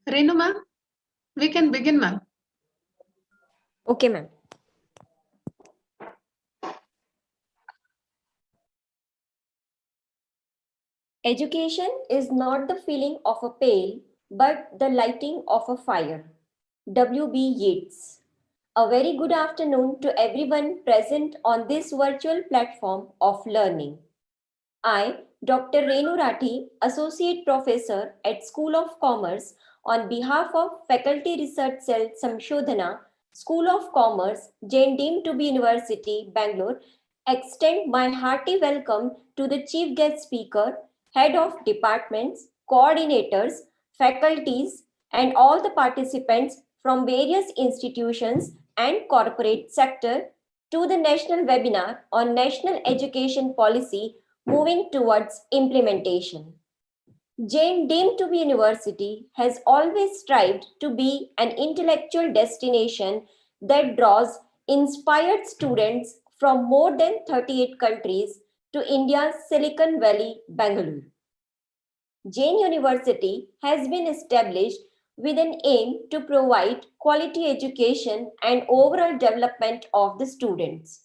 Renu ma'am, we can begin ma'am. Okay, ma'am. Education is not the filling of a pail, but the lighting of a fire. W.B. Yeats. A very good afternoon to everyone present on this virtual platform of learning. I, Dr. Renu Rathi, Associate Professor at School of Commerce, on behalf of Faculty Research Cell Samshodhana, School of Commerce, Jain Deemed to be University, Bangalore, extend my hearty welcome to the Chief Guest Speaker, Head of Departments, Coordinators, Faculties, and all the participants from various institutions and corporate sector to the national webinar on National Education Policy moving towards implementation. Jain Deemed to be University has always strived to be an intellectual destination that draws inspired students from more than 38 countries to India's Silicon Valley, Bangalore. Jain University has been established with an aim to provide quality education and overall development of the students.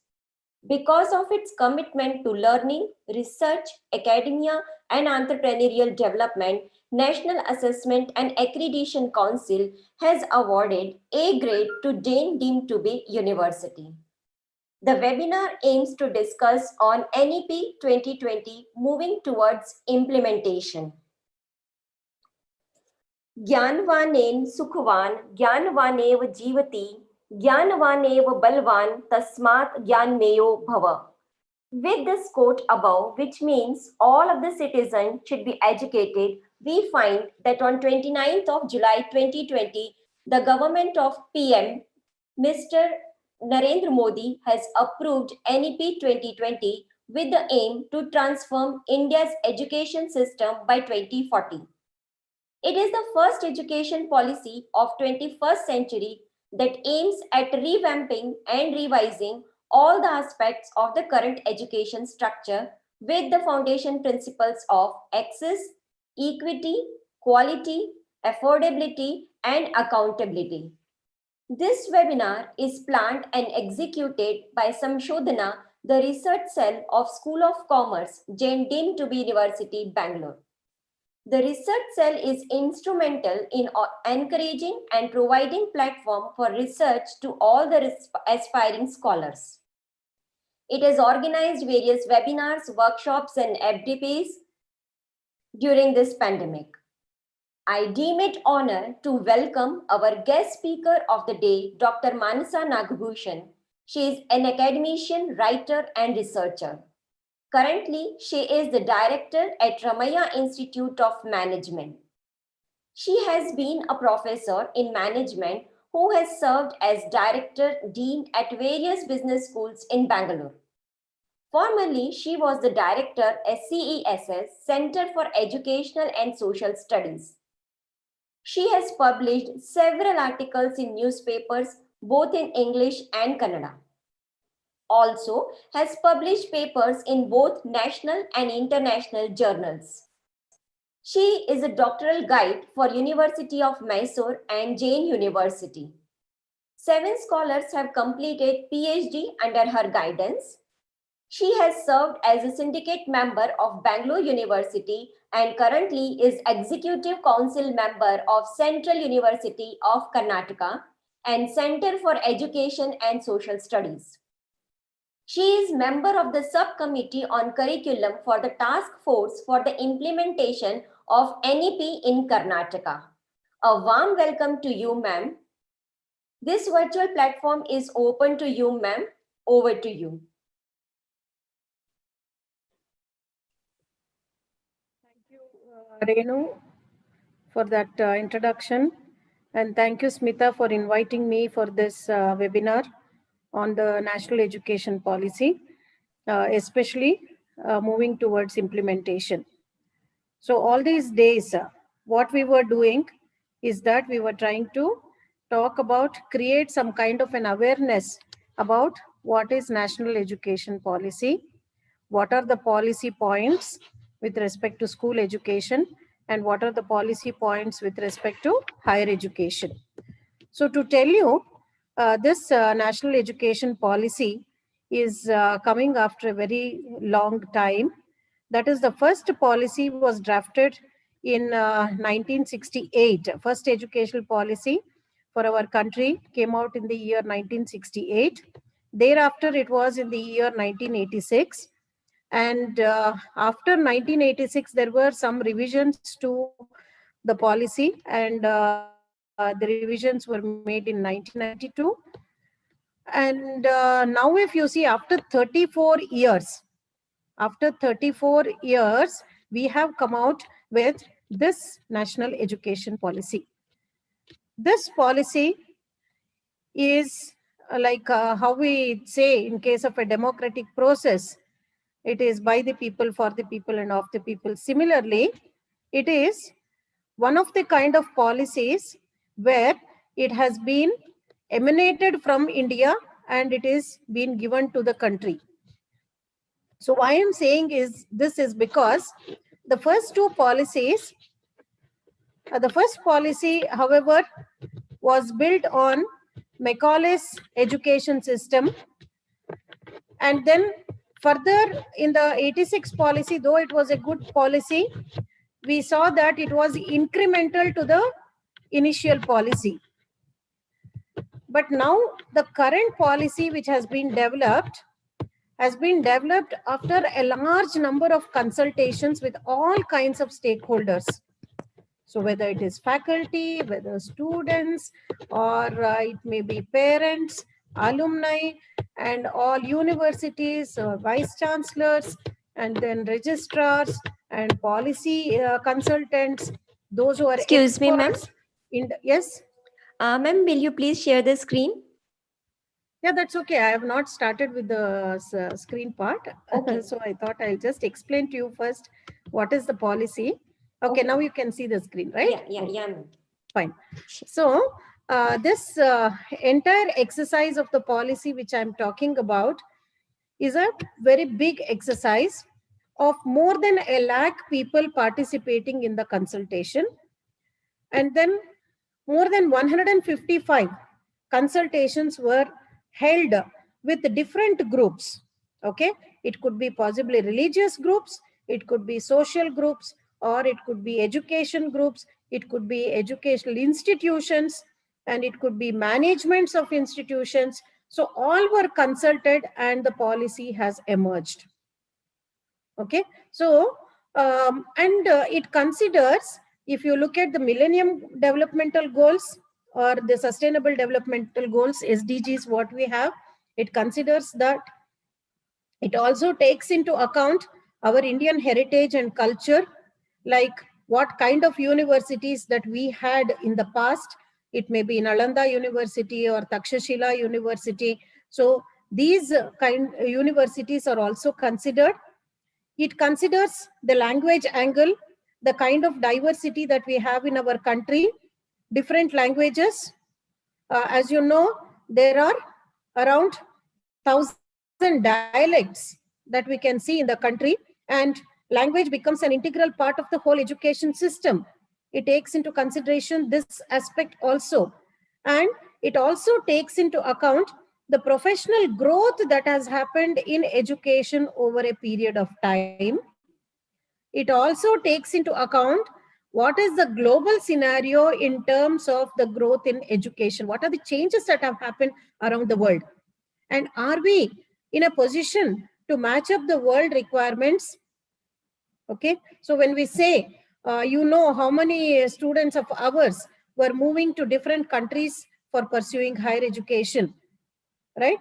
Because of its commitment to learning, research, academia, and entrepreneurial development, National Assessment and Accreditation Council has awarded A grade to Jain Deemed to be University. The webinar aims to discuss on NEP 2020 moving towards implementation. ज्ञानवानेन सुखवान ज्ञानवानेव जीवति ज्ञानवानेव बलवान तस्मात् ज्ञानमेयो भव. With this quote above, which means all of the citizens should be educated, we find that on 29th of July 2020, the government of PM, Mr. Narendra Modi has approved NEP 2020 with the aim to transform India's education system by 2040. It is the first education policy of 21st century that aims at revamping and revising all the aspects of the current education structure with the foundation principles of access, equity, quality, affordability, and accountability. This webinar is planned and executed by Samshodhana, the research cell of School of Commerce, Jain Deemed to be University, Bangalore. The research cell is instrumental in encouraging and providing platform for research to all the aspiring scholars. It has organized various webinars, workshops, and FDPs during this pandemic. I deem it honor to welcome our guest speaker of the day, Dr. Manasa Nagabhushan. She is an academician, writer, and researcher. Currently, she is the director at Ramaiah Institute of Management. She has been a professor in management who has served as director dean at various business schools in Bangalore. Formerly, she was the director at CESS, Center for Educational and Social Studies. She has published several articles in newspapers, both in English and Kannada. Also has published papers in both national and international journals. She is a doctoral guide for University of Mysore and Jain University. 7 scholars have completed PhD under her guidance. She has served as a syndicate member of Bangalore University and currently is Executive Council member of Central University of Karnataka and Center for Education and Social Studies. She is member of the subcommittee on curriculum for the task force for the implementation of NEP in Karnataka. A warm welcome to you, ma'am. This virtual platform is open to you, ma'am. Over to you. Thank you, Renu, for that introduction. And thank you, Smita, for inviting me for this webinar on the national education policy, especially moving towards implementation. So all these days, what we were doing is that we were trying to talk about, create some kind of an awareness about what is national education policy, what are the policy points with respect to school education, and what are the policy points with respect to higher education. So to tell you, this national education policy is coming after a very long time. That is, the first policy was drafted in 1968. First educational policy for our country came out in the year 1968. Thereafter, it was in the year 1986. And after 1986, there were some revisions to the policy, and the revisions were made in 1992. And now, if you see, after 34 years, we have come out with this national education policy. This policy is like how we say in case of a democratic process, it is by the people, for the people, and of the people. Similarly, it is one of the kind of policies where it has been emanated from India and it is been given to the country. So why I'm saying is this is because the first two policies, the first policy, however, was built on Macaulay's education system. And then further in the 86 policy, though it was a good policy, we saw that it was incremental to the initial policy. But now the current policy which has been developed after a large number of consultations with all kinds of stakeholders. So whether it is faculty, whether students, or it may be parents, alumni, and all universities, vice chancellors, and then registrars and policy consultants, those who are Excuse me, ma'am. Yes? Ma'am, will you please share the screen? Yeah, that's okay. I have not started with the screen part. Okay. So I thought I'll just explain to you first what is the policy. Okay, now you can see the screen, right? Yeah, ma'am. Fine. So this entire exercise of the policy which I'm talking about is a very big exercise of more than 1 lakh people participating in the consultation. And then more than 155 consultations were held with different groups. Okay, it could be possibly religious groups, it could be social groups, or it could be education groups, it could be educational institutions, and it could be managements of institutions. So all were consulted and the policy has emerged. Okay, so it considers, if you look at the Millennium Developmental Goals or the Sustainable Developmental Goals, SDGs, what we have, it considers that. It also takes into account our Indian heritage and culture, like what kind of universities that we had in the past. It may be Nalanda University or Takshashila University. So these kind universities are also considered. It considers the language angle, the kind of diversity that we have in our country, different languages. As you know, there are around 1,000 dialects that we can see in the country, and language becomes an integral part of the whole education system. It takes into consideration this aspect also. And it also takes into account the professional growth that has happened in education over a period of time. It also takes into account what is the global scenario in terms of the growth in education. What are the changes that have happened around the world? And are we in a position to match up the world requirements? Okay, so when we say, you know, how many students of ours were moving to different countries for pursuing higher education, right?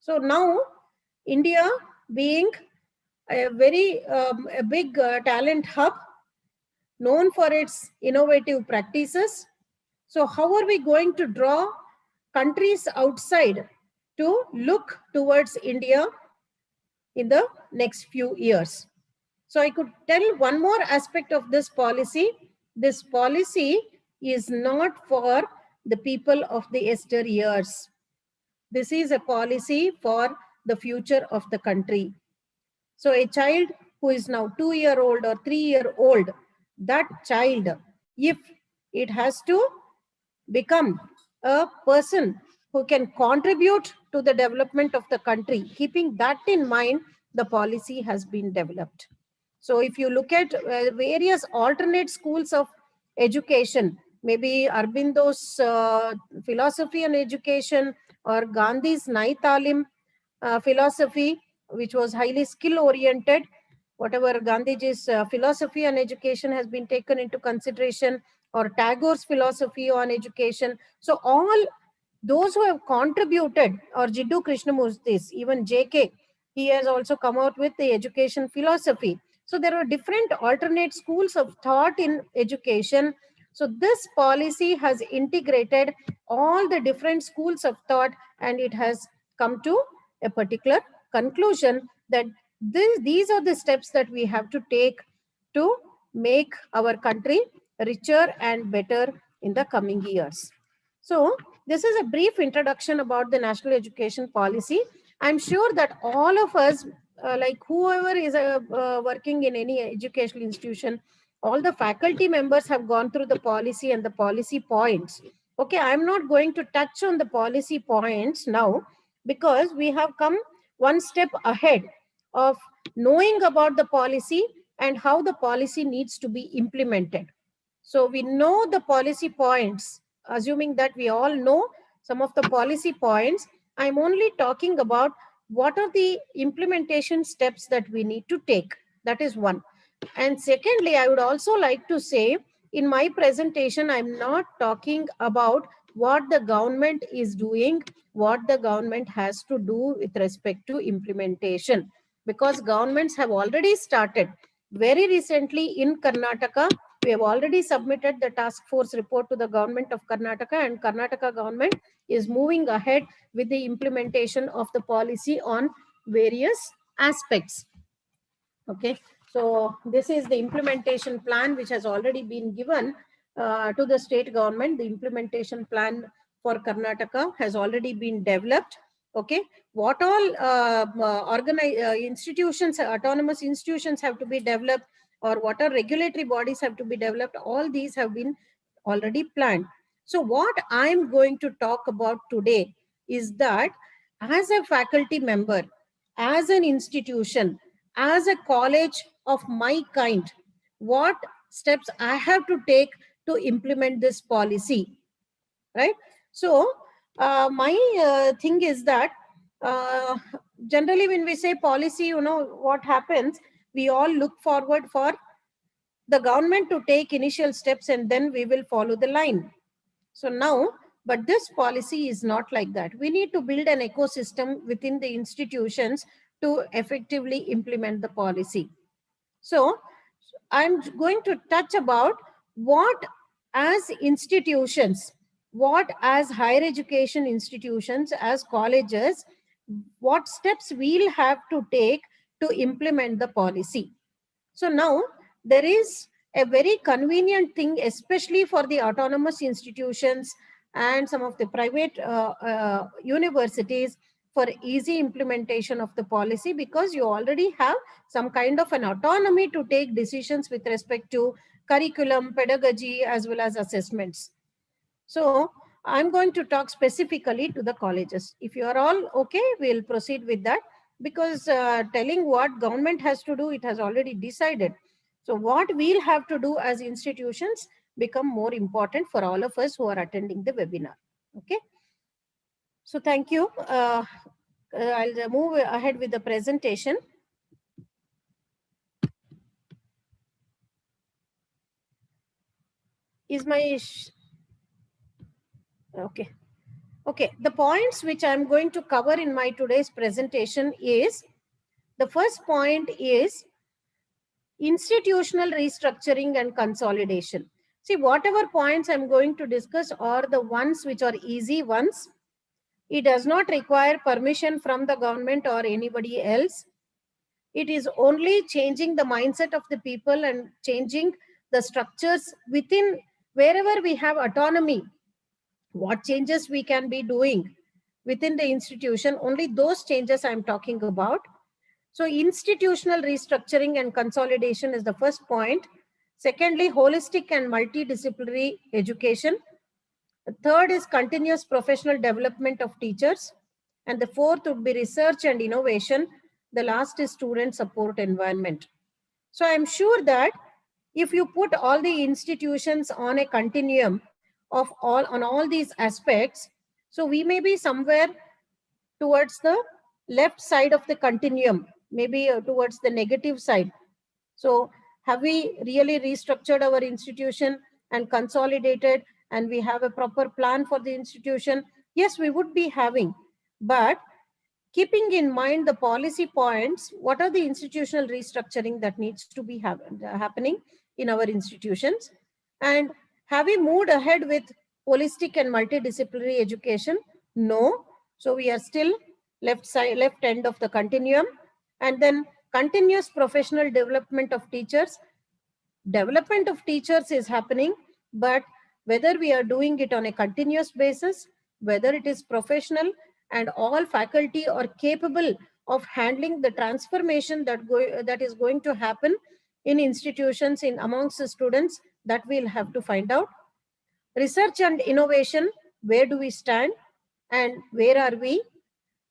So now India being a very a big talent hub known for its innovative practices. So how are we going to draw countries outside to look towards India in the next few years? So I could tell one more aspect of this policy. This policy is not for the people of the yesteryears. This is a policy for the future of the country. So a child who is now 2-year-old or 3-year-old, that child, if it has to become a person who can contribute to the development of the country, keeping that in mind, the policy has been developed. So if you look at various alternate schools of education, maybe Arbindo's philosophy and education, or Gandhi's Nai Talim philosophy, which was highly skill oriented, whatever Gandhiji's philosophy on education has been taken into consideration, or Tagore's philosophy on education. So all those who have contributed, or Jiddu Krishnamurthy's, even JK, he has also come out with the education philosophy. So there are different alternate schools of thought in education. So this policy has integrated all the different schools of thought, and it has come to a particular conclusion that these are the steps that we have to take to make our country richer and better in the coming years. So this is a brief introduction about the national education policy. I'm sure that all of us, like whoever is working in any educational institution, all the faculty members have gone through the policy and the policy points. Okay, I'm not going to touch on the policy points now, because we have come one step ahead of knowing about the policy and how the policy needs to be implemented. So we know the policy points, assuming that we all know some of the policy points. I'm only talking about what are the implementation steps that we need to take. That is one. And secondly, I would also like to say, in my presentation, I'm not talking about what the government is doing, what the government has to do with respect to implementation, because governments have already started. Very recently in Karnataka, we have already submitted the task force report to the government of Karnataka, and Karnataka government is moving ahead with the implementation of the policy on various aspects. Okay, so this is the implementation plan which has already been given to the state government. The implementation plan for Karnataka has already been developed. Okay, what all institutions, autonomous institutions have to be developed, or what are regulatory bodies have to be developed, all these have been already planned. So what I'm going to talk about today is that as a faculty member, as an institution, as a college of my kind, what steps I have to take to implement this policy, right? So my thing is that generally when we say policy, you know what happens, we all look forward for the government to take initial steps and then we will follow the line. So now, but this policy is not like that. We need to build an ecosystem within the institutions to effectively implement the policy. So I'm going to touch about what as institutions, what as higher education institutions, as colleges, what steps we'll have to take to implement the policy. So now there is a very convenient thing, especially for the autonomous institutions and some of the private universities, for easy implementation of the policy, because you already have some kind of an autonomy to take decisions with respect to curriculum, pedagogy, as well as assessments. So I'm going to talk specifically to the colleges. If you are all okay, we'll proceed with that, because telling what government has to do, it has already decided. So what we'll have to do as institutions become more important for all of us who are attending the webinar. Okay. So thank you. I'll move ahead with the presentation. Is my... Okay. Okay, the points which I'm going to cover in my today's presentation is, the first point is institutional restructuring and consolidation. See, whatever points I'm going to discuss are the ones which are easy ones. It does not require permission from the government or anybody else. It is only changing the mindset of the people and changing the structures within wherever we have autonomy. What changes we can be doing within the institution, only those changes I'm talking about. So institutional restructuring and consolidation is the first point. Secondly, holistic and multidisciplinary education. The third is continuous professional development of teachers. And the fourth would be research and innovation. The last is student support environment. So I'm sure that if you put all the institutions on a continuum of all these aspects, so we may be somewhere towards the left side of the continuum, maybe towards the negative side. So have we really restructured our institution and consolidated, and we have a proper plan for the institution? Yes, we would be having, but keeping in mind the policy points, what are the institutional restructuring that needs to be happening in our institutions? And have we moved ahead with holistic and multidisciplinary education? No. So we are still left end of the continuum. And then continuous professional development of teachers. Development of teachers is happening, but whether we are doing it on a continuous basis, whether it is professional, and all faculty are capable of handling the transformation that is going to happen in institutions in amongst the students, that we'll have to find out. Research and innovation, where do we stand and where are we?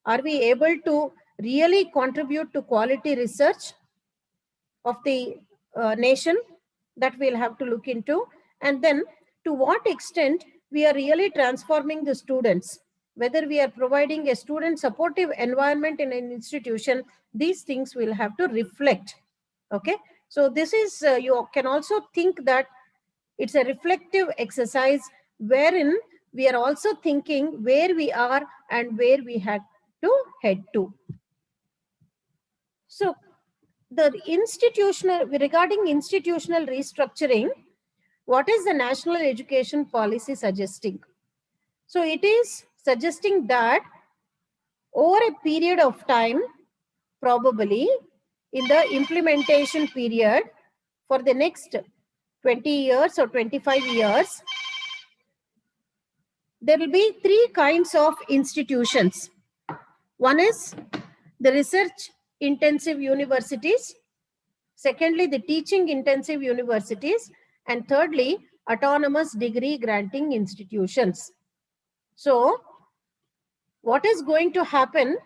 Are we able to really contribute to quality research of the nation? That we'll have to look into. And then to what extent we are really transforming the students, whether we are providing a student supportive environment in an institution, these things will have to reflect. Okay, so this is you can also think that it's a reflective exercise wherein we are also thinking where we are and where we had to head to. So regarding institutional restructuring, what is the national education policy suggesting? So it is suggesting that over a period of time, probably in the implementation period for the next 20 years or 25 years, there will be three kinds of institutions. One is the research intensive universities. Secondly, the teaching intensive universities. And thirdly, autonomous degree granting institutions. So what is going to happen?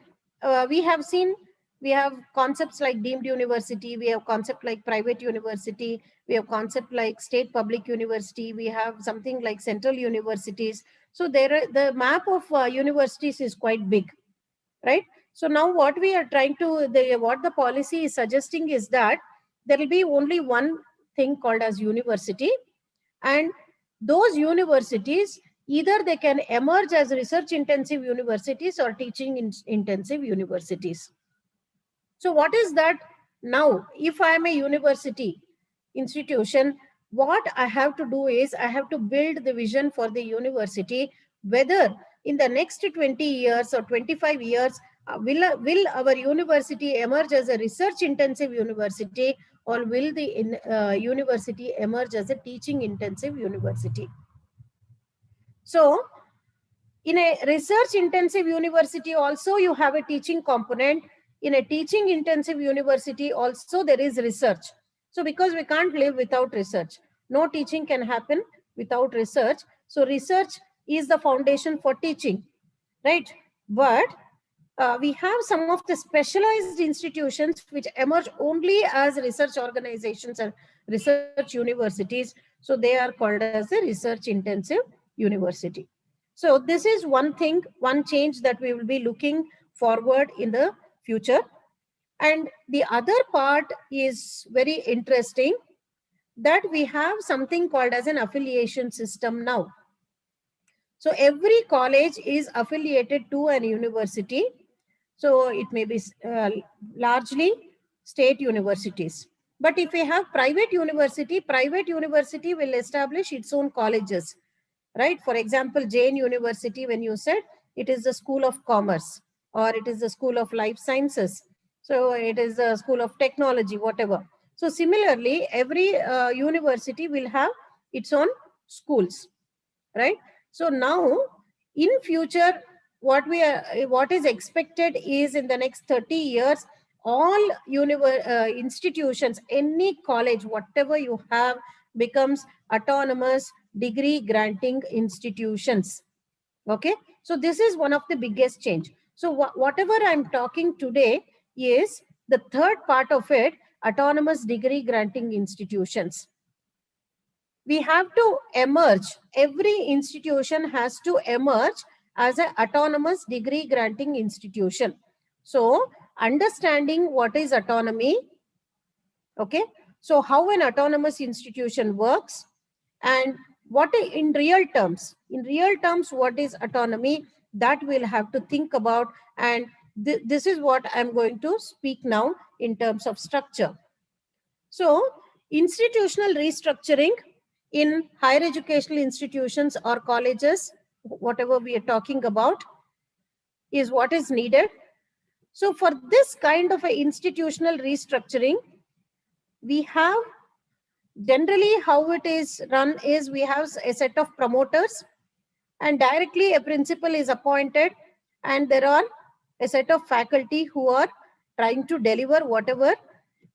We have concepts like deemed university, we have concept like private university, we have concept like state public university, we have something like central universities. So the map of universities is quite big, right? So now what we are trying to, what the policy is suggesting is that there will be only one thing called as university, and those universities, either they can emerge as research intensive universities or teaching intensive universities. So what is that now? If I am a university institution, what I have to do is I have to build the vision for the university, whether in the next 20 years or 25 years, will our university emerge as a research intensive university, or will the university emerge as a teaching intensive university? So in a research intensive university also you have a teaching component. In a teaching intensive university also there is research. So because we can't live without research, no teaching can happen without research. So research is the foundation for teaching, right? But we have some of the specialized institutions which emerge only as research organizations and research universities. So they are called as a research intensive university. So this is one thing, one change that we will be looking forward in the future. And the other part is very interesting, that we have something called as an affiliation system now. So every college is affiliated to an university. So it may be largely state universities. But if we have private university will establish its own colleges, right? For example, Jain University, when you said it is the School of Commerce, or it is the School of Life Sciences, so it is the School of Technology, whatever. So similarly, every university will have its own schools, right? So now in future, what is expected is in the next 30 years, all institutions, any college, whatever you have, becomes autonomous degree granting institutions. Okay, so this is one of the biggest change. So whatever I'm talking today is the third part of it, autonomous degree granting institutions. We have to emerge, every institution has to emerge as an autonomous degree granting institution. So understanding what is autonomy, okay, so how an autonomous institution works, and what in real terms, what is autonomy, that we'll have to think about. And this is what I'm going to speak now in terms of structure. So institutional restructuring in higher educational institutions or colleges, whatever we are talking about, is what is needed. So for this kind of a institutional restructuring, we have generally how it is run is we have a set of promoters, and directly a principal is appointed, and there are a set of faculty who are trying to deliver whatever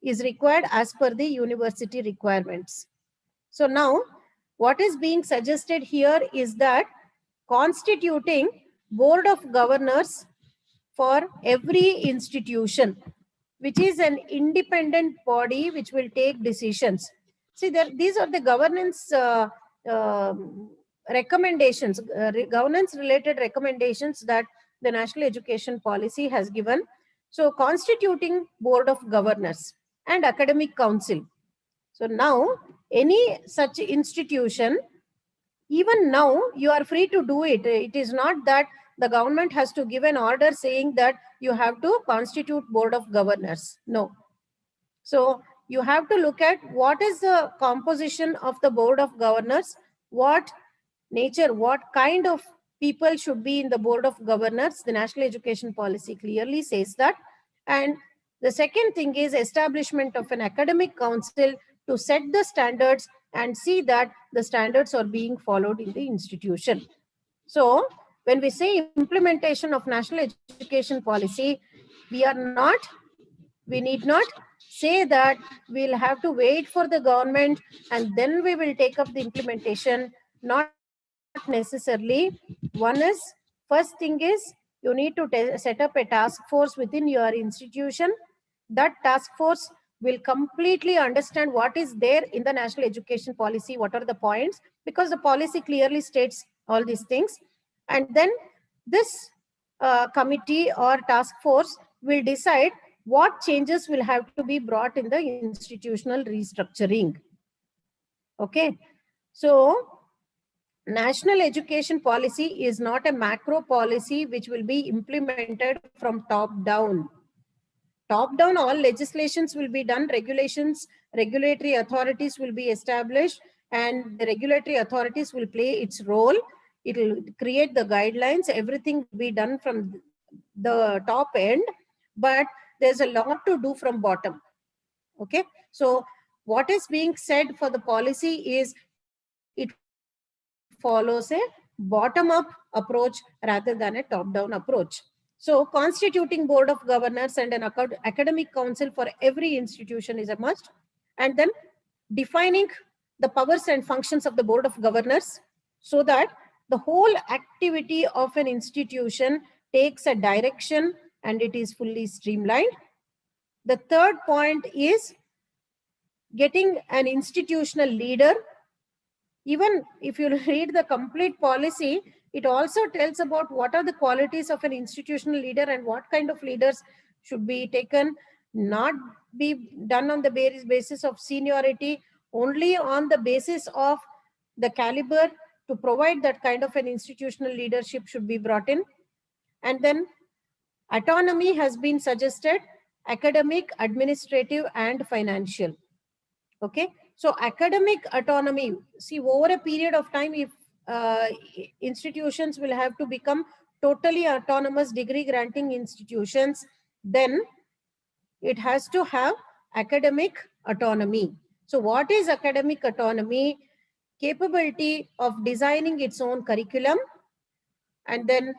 is required as per the university requirements. So now what is being suggested here is that constituting board of governors for every institution, which is an independent body which will take decisions. See, these are the governance recommendations, governance related recommendations that the National Education Policy has given. So constituting board of governors and academic council. So now any such institution, even now you are free to do it. It is not that the government has to give an order saying that you have to constitute board of governors. No. So you have to look at what is the composition of the board of governors, what nature, what kind of people should be in the board of governors. The National Education Policy clearly says that. And the second thing is establishment of an academic council to set the standards and see that the standards are being followed in the institution. So when we say implementation of National Education Policy, we need not say that we'll have to wait for the government and then we will take up the implementation. Not necessarily. First thing is you need to set up a task force within your institution. That task force will completely understand what is there in the National Education Policy, what are the points, because the policy clearly states all these things. And then this committee or task force will decide what changes will have to be brought in the institutional restructuring. Okay, so National Education Policy is not a macro policy which will be implemented from top down. Top down, all legislations will be done, regulations, regulatory authorities will be established, and the regulatory authorities will play its role. It will create the guidelines, everything will be done from the top end, but there's a lot to do from bottom. Okay, so what is being said for the policy is it follows a bottom-up approach rather than a top-down approach. So constituting board of governors and an academic council for every institution is a must. And then defining the powers and functions of the board of governors so that the whole activity of an institution takes a direction and it is fully streamlined. The third point is getting an institutional leader. Even if you read the complete policy, it also tells about what are the qualities of an institutional leader and what kind of leaders should be taken, not be done on the basis of seniority, only on the basis of the caliber to provide that kind of an institutional leadership should be brought in. And then autonomy has been suggested, academic, administrative, and financial. Okay, so academic autonomy, see, over a period of time, if institutions will have to become totally autonomous degree granting institutions, then it has to have academic autonomy. So what is academic autonomy? Capability of designing its own curriculum and then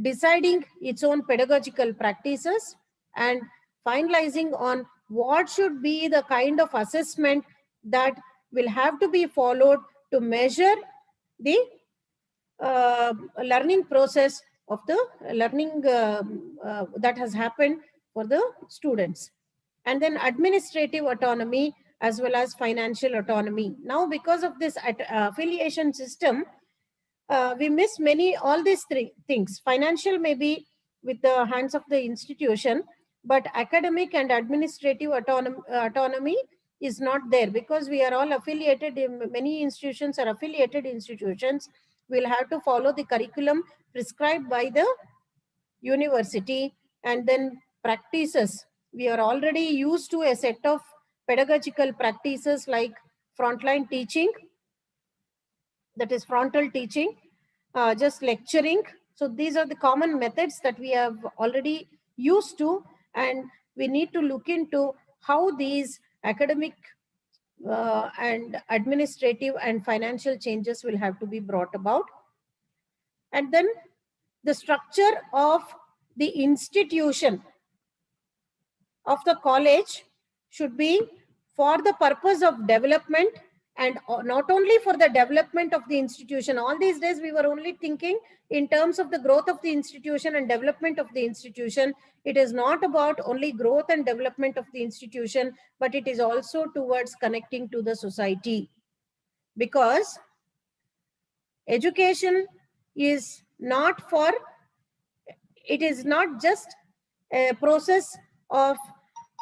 deciding its own pedagogical practices and finalizing on what should be the kind of assessment that will have to be followed to measure the learning process of the learning that has happened for the students. And then administrative autonomy as well as financial autonomy. Now, because of this affiliation system, we miss all these three things. Financial may be with the hands of the institution, but academic and administrative autonomy is not there, because we are all affiliated. Many institutions are affiliated institutions. We'll have to follow the curriculum prescribed by the university, and then practices. We are already used to a set of pedagogical practices like frontline teaching, that is frontal teaching, just lecturing. So these are the common methods that we have already used to, and we need to look into how these academic and administrative and financial changes will have to be brought about. And then the structure of the institution of the college should be for the purpose of development, and not only for the development of the institution. All these days we were only thinking in terms of the growth of the institution and development of the institution. It is not about only growth and development of the institution, but it is also towards connecting to the society, because education is not for, it is not just a process of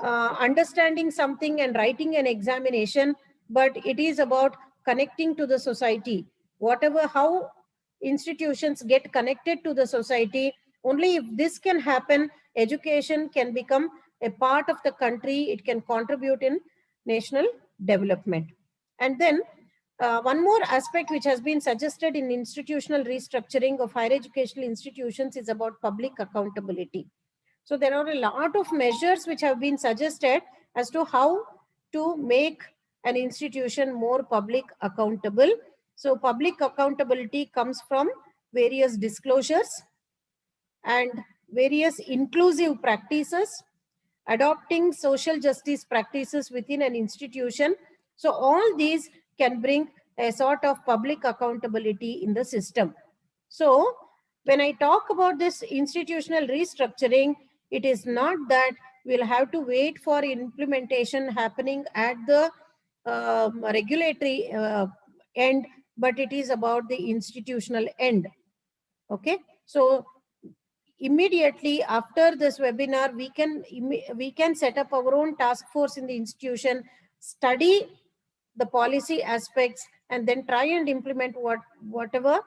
understanding something and writing an examination, but it is about connecting to the society. Whatever, how institutions get connected to the society, only if this can happen, education can become a part of the country. It can contribute in national development. And then one more aspect which has been suggested in institutional restructuring of higher educational institutions is about public accountability. So there are a lot of measures which have been suggested as to how to make an institution more public accountable. So public accountability comes from various disclosures and various inclusive practices, adopting social justice practices within an institution. So all these can bring a sort of public accountability in the system. So when I talk about this institutional restructuring, it is not that we'll have to wait for implementation happening at the regulatory end, but it is about the institutional end. Okay, so immediately after this webinar, we can set up our own task force in the institution, study the policy aspects, and then try and implement whatever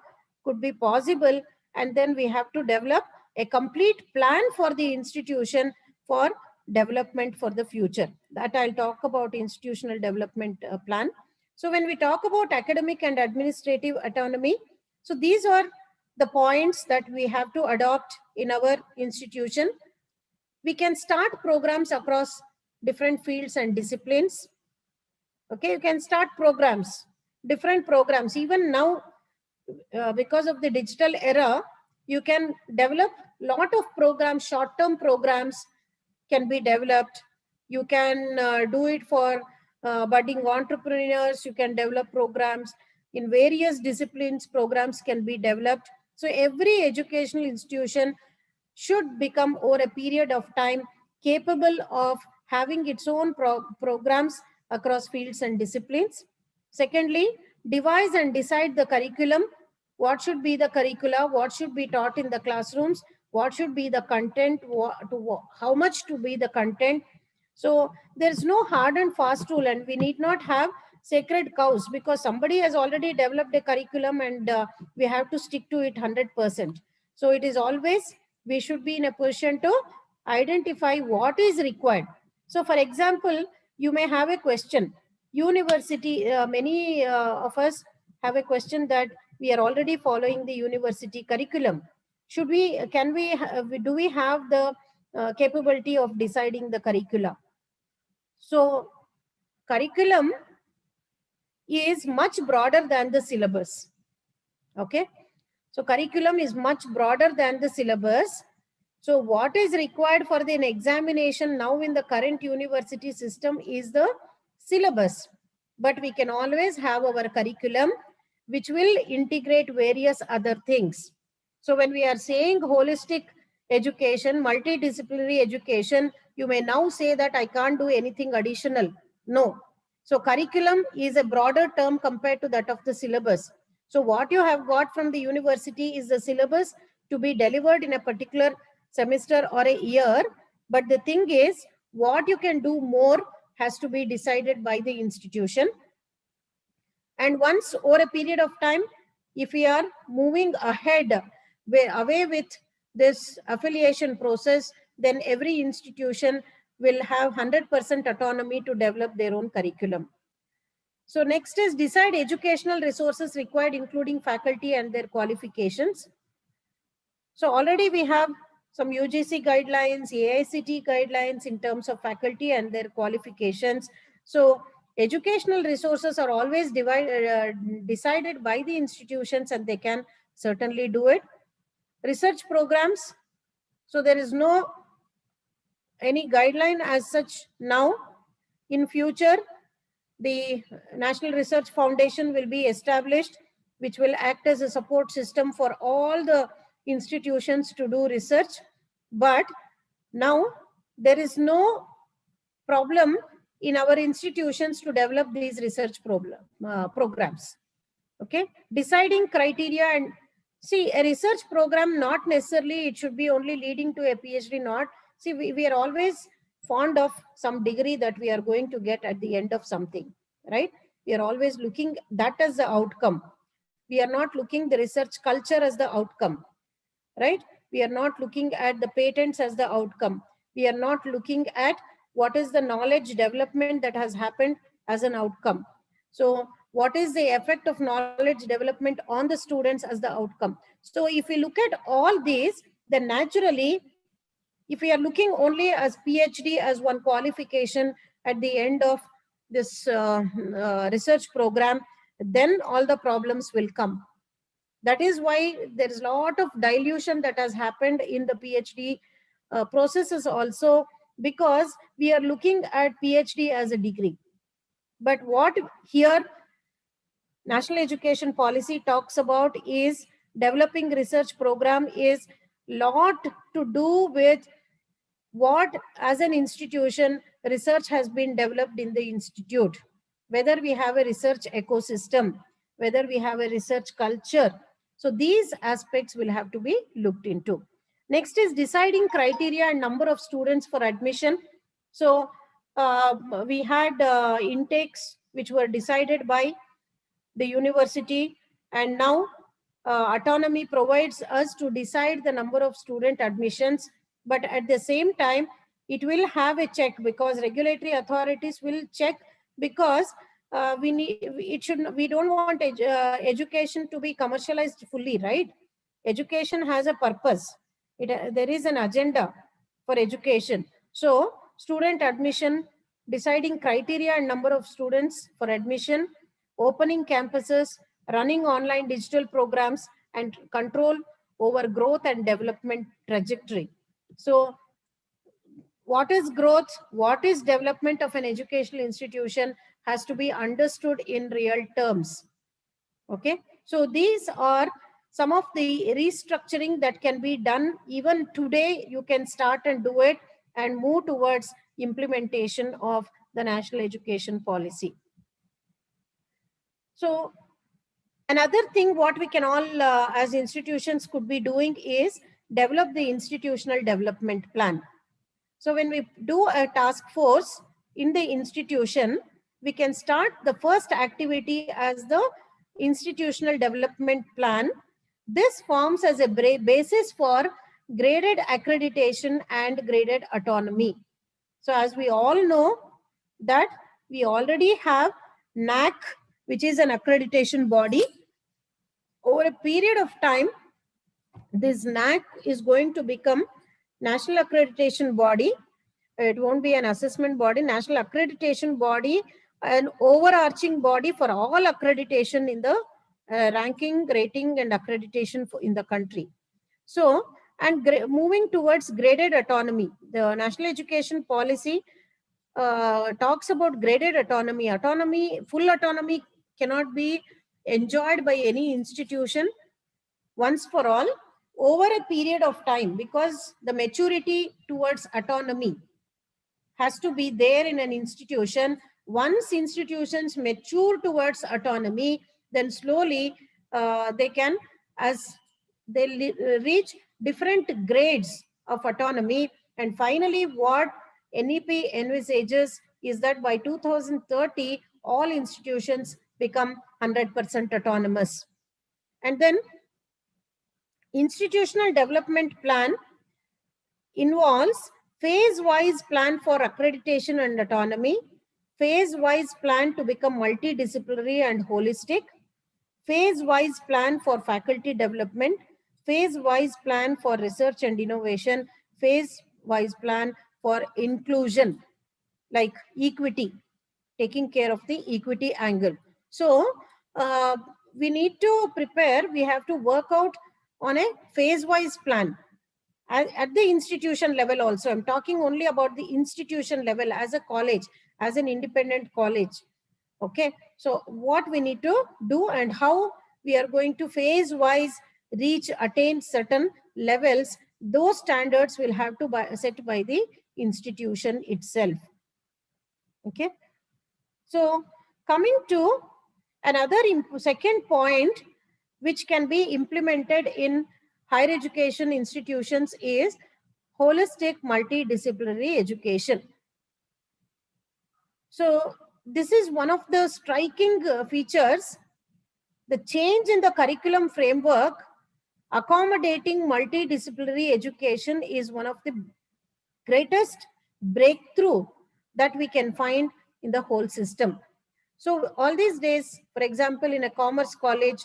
could be possible. And then we have to develop a complete plan for the institution for development for the future. That I'll talk about institutional development plan. So when we talk about academic and administrative autonomy, so these are the points that we have to adopt in our institution. We can start programs across different fields and disciplines. Okay, you can start programs, different programs. Even now, because of the digital era, you can develop lot of programs, short-term programs can be developed. You can do it for budding entrepreneurs. You can develop programs in various disciplines. Programs can be developed. So every educational institution should become over a period of time capable of having its own programs across fields and disciplines. Secondly, devise and decide the curriculum. What should be the curricula? What should be taught in the classrooms? What should be the content? How much to be the content? So there's no hard and fast rule, and we need not have sacred cows, because somebody has already developed a curriculum and we have to stick to it 100%. So it is always, we should be in a position to identify what is required. So for example, you may have a question. University, many of us have a question that we are already following the university curriculum. Should we, can we, do we have the capability of deciding the curricula? So curriculum is much broader than the syllabus. Okay. So curriculum is much broader than the syllabus. So what is required for the examination now in the current university system is the syllabus. But we can always have our curriculum which will integrate various other things. So when we are saying holistic education, multidisciplinary education, you may now say that I can't do anything additional. No. So curriculum is a broader term compared to that of the syllabus. So what you have got from the university is the syllabus to be delivered in a particular semester or a year. But the thing is, what you can do more has to be decided by the institution. And once over a period of time, if we are moving ahead away with this affiliation process, then every institution will have 100% autonomy to develop their own curriculum. So next is decide educational resources required, including faculty and their qualifications. So already we have some UGC guidelines, AICT guidelines in terms of faculty and their qualifications. So educational resources are always decided by the institutions, and they can certainly do it. Research programs. So there is no any guideline as such now. In future, the National Research Foundation will be established, which will act as a support system for all the institutions to do research. But now there is no problem in our institutions to develop these research programs. Okay, deciding criteria. And see, a research program, not necessarily it should be only leading to a PhD. Not, see, we are always fond of some degree that we are going to get at the end of something, right? We are always looking that as the outcome. We are not looking the research culture as the outcome, right? We are not looking at the patents as the outcome. We are not looking at what is the knowledge development that has happened as an outcome. So what is the effect of knowledge development on the students as the outcome? So if we look at all these, then naturally, if we are looking only as PhD as one qualification at the end of this research program, then all the problems will come. That is why there is a lot of dilution that has happened in the PhD processes also, because we are looking at PhD as a degree. But what here National Education Policy talks about is developing research program is lot to do with what as an institution research has been developed in the institute, whether we have a research ecosystem, whether we have a research culture. So these aspects will have to be looked into. Next is deciding criteria and number of students for admission. So we had intakes which were decided by the university, and now autonomy provides us to decide the number of student admissions. But at the same time, it will have a check, because regulatory authorities will check, because we don't want education to be commercialized fully, right? Education has a purpose. There is an agenda for education. So student admission, deciding criteria and number of students for admission, opening campuses, running online digital programs, and control over growth and development trajectory. So what is growth, what is development of an educational institution has to be understood in real terms. Okay, so these are some of the restructuring that can be done. Even today, you can start and do it and move towards implementation of the national education policy. So another thing what we can all as institutions could be doing is develop the institutional development plan. So when we do a task force in the institution, we can start the first activity as the institutional development plan. This forms as a basis for graded accreditation and graded autonomy. So as we all know that we already have NAC, which is an accreditation body. Over a period of time, this NAC is going to become National Accreditation Body. It won't be an assessment body, National Accreditation Body, an overarching body for all accreditation in the ranking, rating, and accreditation in the country. So and moving towards graded autonomy. The national education policy talks about graded autonomy. Full autonomy cannot be enjoyed by any institution once for all over a period of time, because the maturity towards autonomy has to be there in an institution. Once institutions mature towards autonomy, then slowly they can, as they reach different grades of autonomy. And finally, what NEP envisages is that by 2030, all institutions become 100% autonomous. And then institutional development plan involves phase-wise plan for accreditation and autonomy, phase-wise plan to become multidisciplinary and holistic, phase-wise plan for faculty development, phase-wise plan for research and innovation, phase-wise plan for inclusion, like equity, taking care of the equity angle. So we need to prepare, we have to work out on a phase-wise plan. At the institution level also, I'm talking only about the institution level as a college, as an independent college. Okay, so what we need to do and how we are going to phase-wise attain certain levels, those standards will have to be set by the institution itself. Okay, so coming to another second point which can be implemented in higher education institutions is holistic multidisciplinary education. So this is one of the striking features. The change in the curriculum framework accommodating multidisciplinary education is one of the greatest breakthrough that we can find in the whole system. So all these days, for example, in a commerce college,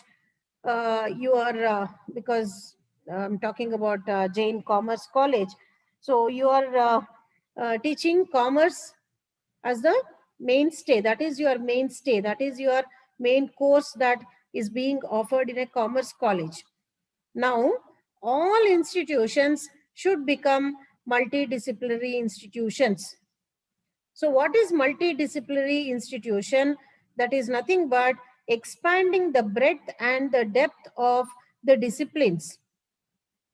you are, because I'm talking about Jain Commerce College, so you are teaching commerce as the mainstay. That is your mainstay. That is your main course that is being offered in a commerce college. Now, all institutions should become multidisciplinary institutions. So what is multidisciplinary institution? That is nothing but expanding the breadth and the depth of the disciplines.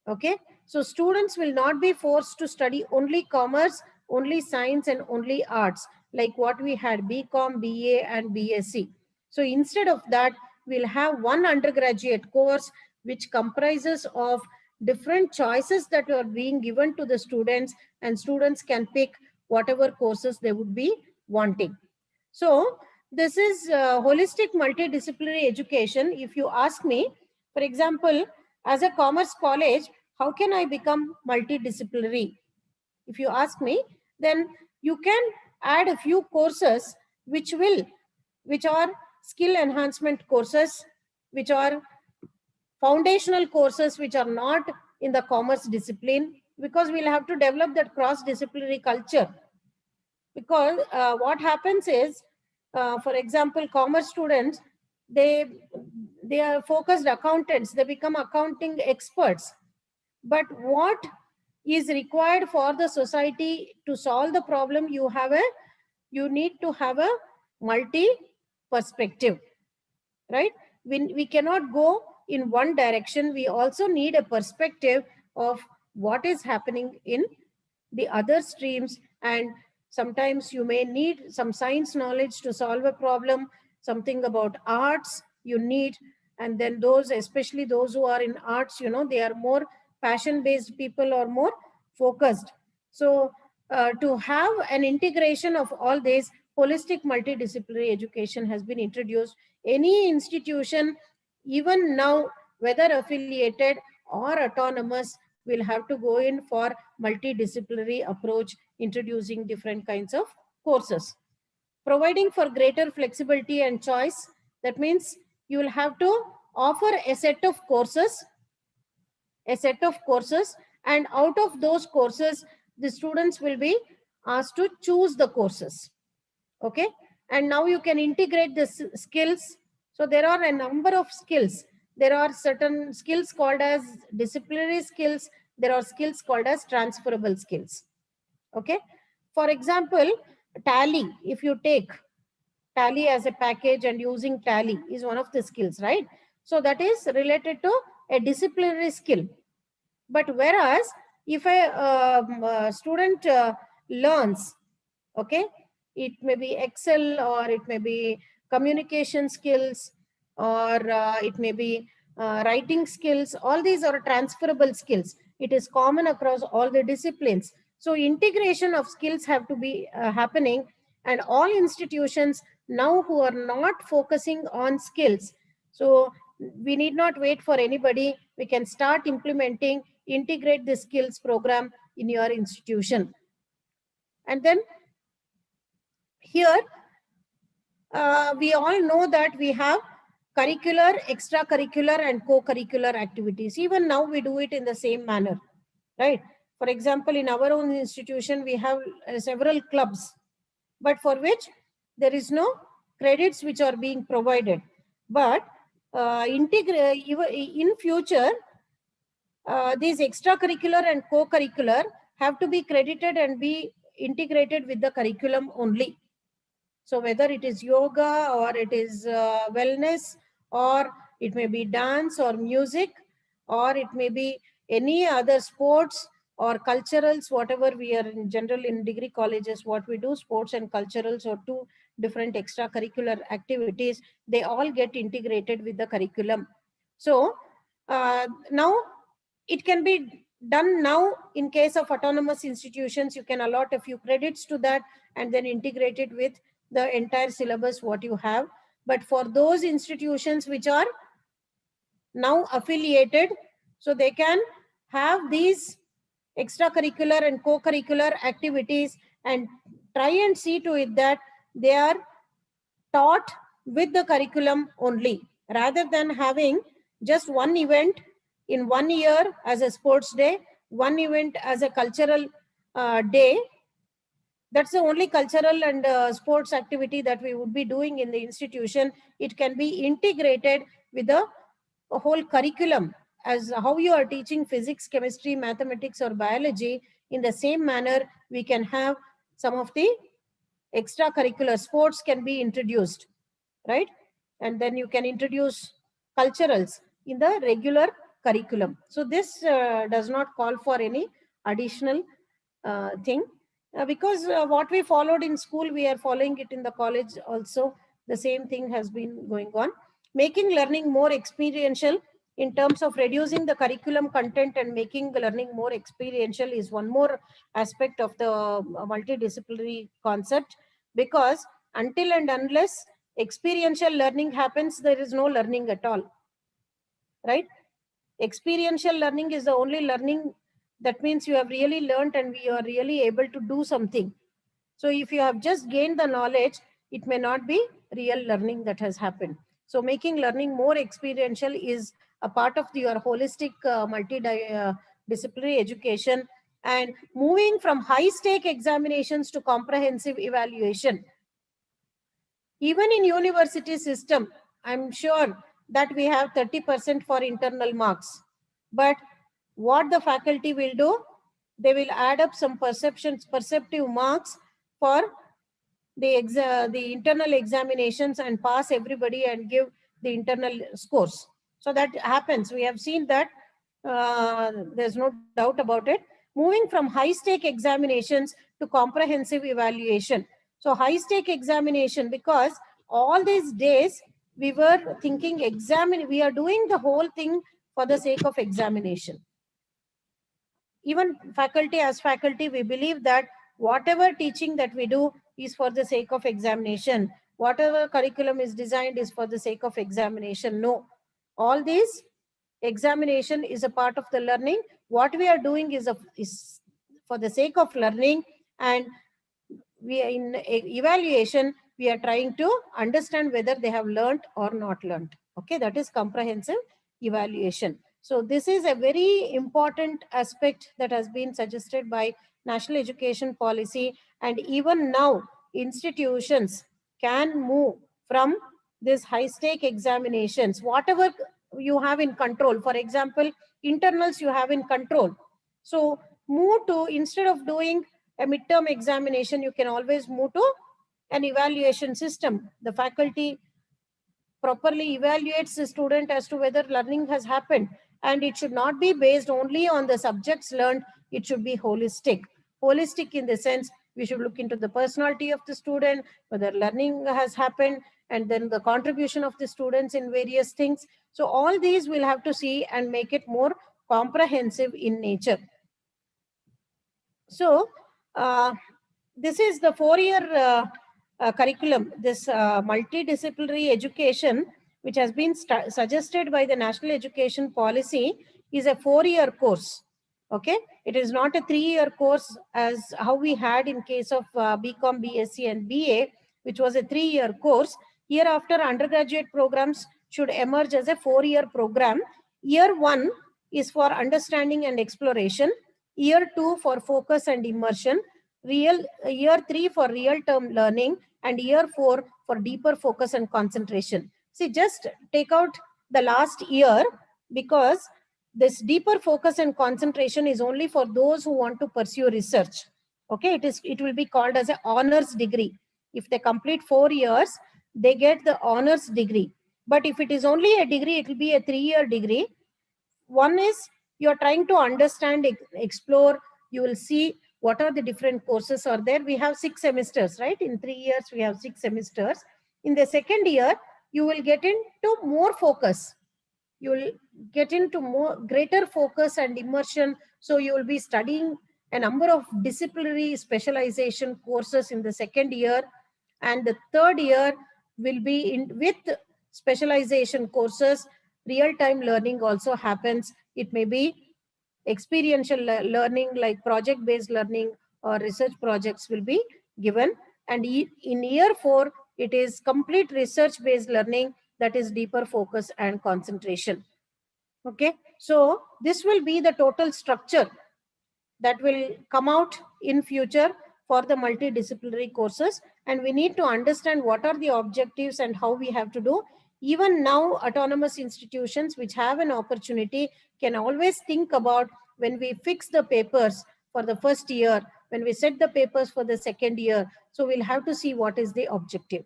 Okay, so students will not be forced to study only commerce, only science, and only arts, like what we had BCom, BA, and BSc. So instead of that, we'll have one undergraduate course which comprises of different choices that are being given to the students, and students can pick whatever courses they would be wanting. So this is holistic multidisciplinary education. If you ask me, for example, as a commerce college, how can I become multidisciplinary? If you ask me, then you can add a few courses which are skill enhancement courses, which are foundational courses which are not in the commerce discipline, because we'll have to develop that cross-disciplinary culture. Because what happens is, for example, commerce students, they are focused accountants, they become accounting experts. But what is required for the society to solve the problem, you need to have a multi perspective, right? We cannot go in one direction. We also need a perspective of what is happening in the other streams, and sometimes you may need some science knowledge to solve a problem, something about arts you need, and then those, especially those who are in arts, they are more passion-based people or more focused. So to have an integration of all this, holistic multidisciplinary education has been introduced. Any institution, even now, whether affiliated or autonomous, will have to go in for multidisciplinary approach, introducing different kinds of courses. Providing for greater flexibility and choice, that means you will have to offer a set of courses, and out of those courses, the students will be asked to choose the courses. Okay, and now you can integrate the skills. So there are a number of skills. There are certain skills called as disciplinary skills, there are skills called as transferable skills. Okay. For example, Tally, if you take Tally as a package and using Tally is one of the skills, right? So that is related to a disciplinary skill. But whereas if a student learns, okay, it may be Excel, or it may be communication skills, or it may be writing skills. All these are transferable skills. It is common across all the disciplines. So integration of skills have to be happening, and all institutions now who are not focusing on skills, so we need not wait for anybody. We can start implementing, integrate the skills program in your institution. And then here, we all know that we have curricular, extracurricular, and co-curricular activities. Even now we do it in the same manner, right? For example, in our own institution, we have several clubs, but for which there is no credits which are being provided. But in future, these extracurricular and co-curricular have to be credited and be integrated with the curriculum only. So whether it is yoga, or it is wellness, or it may be dance or music, or it may be any other sports or culturals, whatever we are in general in degree colleges, what we do, sports and culturals, or two different extracurricular activities, they all get integrated with the curriculum. So now it can be done now. In case of autonomous institutions, you can allot a few credits to that and then integrate it with the entire syllabus what you have. But for those institutions which are now affiliated, so they can have these extracurricular and co-curricular activities, and try and see to it that they are taught with the curriculum only, rather than having just one event in 1 year as a sports day, one event as a cultural day. That's the only cultural and sports activity that we would be doing in the institution. It can be integrated with the whole curriculum, as how you are teaching physics, chemistry, mathematics, or biology. In the same manner, we can have some of the extracurricular sports can be introduced, right? And then you can introduce culturals in the regular curriculum. So this does not call for any additional thing, because what we followed in school, we are following it in the college also. The same thing has been going on. Making learning more experiential in terms of reducing the curriculum content and making the learning more experiential is one more aspect of the multidisciplinary concept, because until and unless experiential learning happens, there is no learning at all, right? Experiential learning is the only learning. That means you have really learned and you are really able to do something. So if you have just gained the knowledge, it may not be real learning that has happened. So making learning more experiential is a part of your holistic multidisciplinary education, and moving from high stake examinations to comprehensive evaluation. Even in university system, I'm sure that we have 30% for internal marks. But what the faculty will do, they will add up some perceptive marks for the internal examinations and pass everybody and give the internal scores. So that happens. We have seen that. There's no doubt about it. Moving from high stake examinations to comprehensive evaluation. So high stake examination, because all these days we were thinking we are doing the whole thing for the sake of examination. Even faculty, as faculty, we believe that whatever teaching that we do is for the sake of examination. Whatever curriculum is designed is for the sake of examination. No, all these examination is a part of the learning. What we are doing is for the sake of learning, and we are in evaluation, we are trying to understand whether they have learned or not learned. Okay, that is comprehensive evaluation. So this is a very important aspect that has been suggested by National Education Policy, and even now institutions can move from this high stake examinations, whatever you have in control. For example, internals you have in control. So move to, instead of doing a midterm examination, you can always move to an evaluation system. The faculty properly evaluates the student as to whether learning has happened, and it should not be based only on the subjects learned. It should be holistic in the sense we should look into the personality of the student, whether learning has happened, and then the contribution of the students in various things. So all these we'll have to see and make it more comprehensive in nature. So this is the 4-year curriculum, this multidisciplinary education, which has been suggested by the National Education Policy, is a 4-year course. Okay, it is not a 3-year course as how we had in case of BCom, BSc and BA, which was a 3-year course. Hereafter, undergraduate programs should emerge as a 4-year program. Year 1 is for understanding and exploration. Year 2 for focus and immersion. Year 3 for real-term learning, and year 4 for deeper focus and concentration. See, just take out the last year, because this deeper focus and concentration is only for those who want to pursue research. Okay, it will be called as an honors degree. If they complete 4 years, they get the honors degree. But if it is only a degree, it will be a 3-year degree. One is you're trying to understand, explore, you will see what are the different courses are there. We have 6 semesters, right? In 3 years, we have 6 semesters. In the second year, you will get into more focus. You will get into greater focus and immersion. So you will be studying a number of disciplinary specialization courses in the second year. And the third year will be with specialization courses. Real-time learning also happens. It may be experiential learning like project-based learning or research projects will be given. And in year 4, it is complete research-based learning, that is deeper focus and concentration. Okay, so this will be the total structure that will come out in future for the multidisciplinary courses, and we need to understand what are the objectives and how we have to do. Even now, autonomous institutions which have an opportunity can always think about, when we fix the papers for the first year, when we set the papers for the second year, so we'll have to see what is the objective.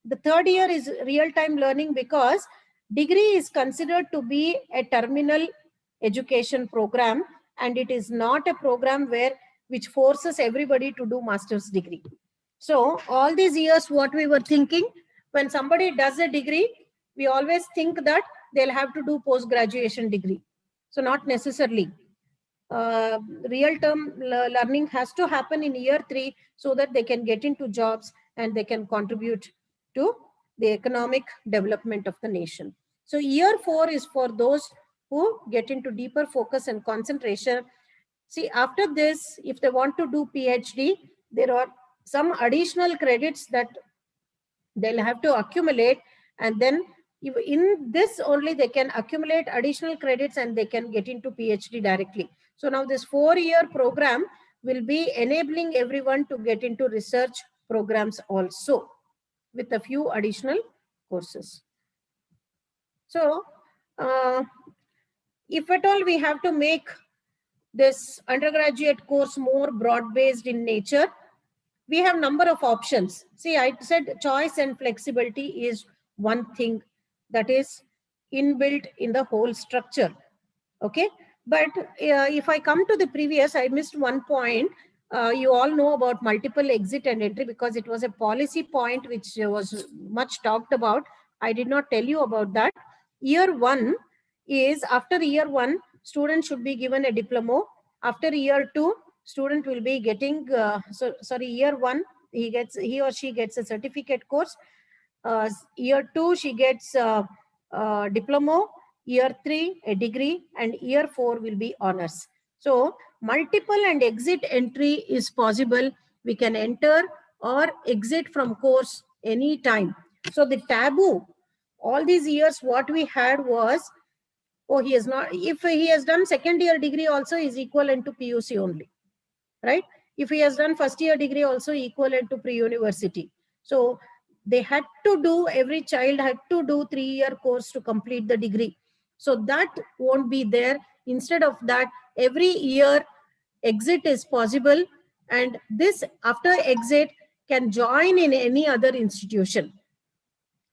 The third year is real-time learning, because degree is considered to be a terminal education program, and it is not a program which forces everybody to do master's degree. So all these years, what we were thinking, when somebody does a degree, we always think that they'll have to do post-graduation degree. So not necessarily. Real-term learning has to happen in year 3 so that they can get into jobs and they can contribute to the economic development of the nation. So year 4 is for those who get into deeper focus and concentration. See, after this, if they want to do PhD, there are some additional credits that they'll have to accumulate, and then in this only they can accumulate additional credits and they can get into PhD directly. So now this 4-year program will be enabling everyone to get into research programs also, with a few additional courses. So if at all we have to make this undergraduate course more broad-based in nature, we have number of options. See, I said choice and flexibility is one thing that is inbuilt in the whole structure. Okay, but if I come to the previous, I missed one point. You all know about multiple exit and entry, because it was a policy point which was much talked about. I did not tell you about that. Year 1 is, after year 1, student should be given a diploma. After year 2, student will be getting, year 1, he or she gets a certificate course. Year 2, she gets diploma. Year 3, a degree, and year 4 will be honors. So multiple and exit entry is possible. We can enter or exit from course anytime. So the taboo, all these years, what we had was, oh, he is not, if he has done second year degree also is equivalent to PUC only, right? If he has done first year degree also equivalent to pre-university. So they had to do, every child had to do 3-year course to complete the degree. So that won't be there. Instead of that, every year exit is possible, and this after exit can join in any other institution.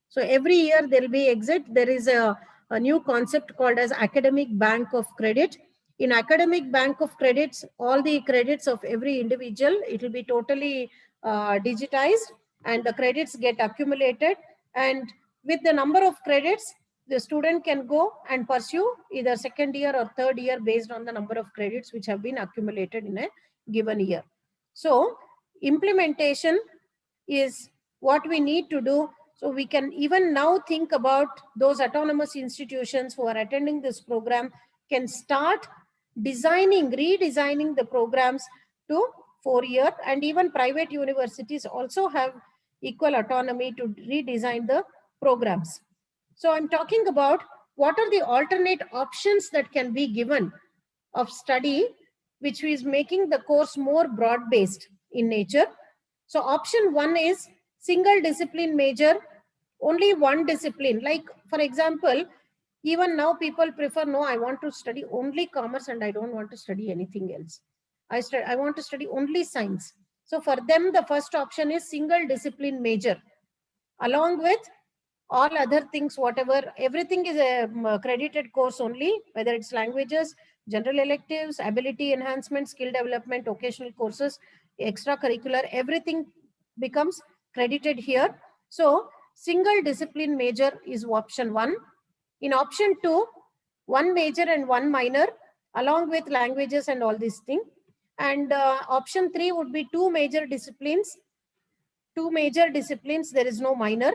So every year there will be exit. There is a new concept called as academic bank of credit. In academic bank of credits, all the credits of every individual, it will be totally digitized, and the credits get accumulated. And with the number of credits, the student can go and pursue either second year or third year based on the number of credits which have been accumulated in a given year. So implementation is what we need to do. So we can even now think about those autonomous institutions who are attending this program can start redesigning the programs to 4-year, and even private universities also have equal autonomy to redesign the programs. So I'm talking about what are the alternate options that can be given of study, which is making the course more broad-based in nature. So option 1 is single discipline major, only one discipline. Like for example, even now people prefer, no, I want to study only commerce and I don't want to study anything else. I want to study only science. So for them, the first option is single discipline major, along with all other things, whatever, everything is a credited course only, whether it's languages, general electives, ability enhancement, skill development, occasional courses, extracurricular, everything becomes credited here. So single discipline major is option 1. In option 2, one major and one minor, along with languages and all these things. And option 3 would be two major disciplines, there is no minor.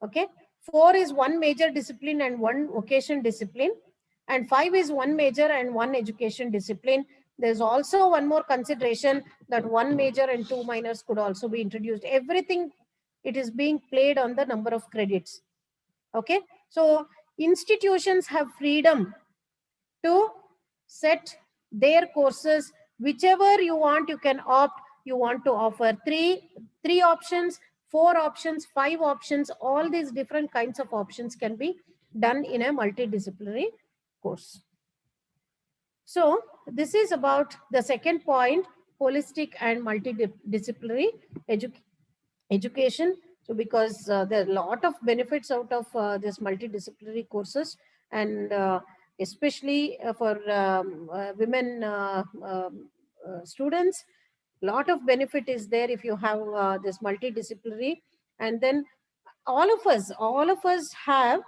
Okay. 4 is one major discipline and one vocation discipline. And 5 is one major and one education discipline. There's also one more consideration that one major and two minors could also be introduced. Everything, it is being played on the number of credits. Okay. So institutions have freedom to set their courses, whichever you want, you can opt. You want to offer three options, 4 options, 5 options, all these different kinds of options can be done in a multidisciplinary course. So this is about the second point, holistic and multidisciplinary education. So because there are a lot of benefits out of this multidisciplinary courses, and especially for women students, lot of benefit is there if you have this multidisciplinary. And then all of us have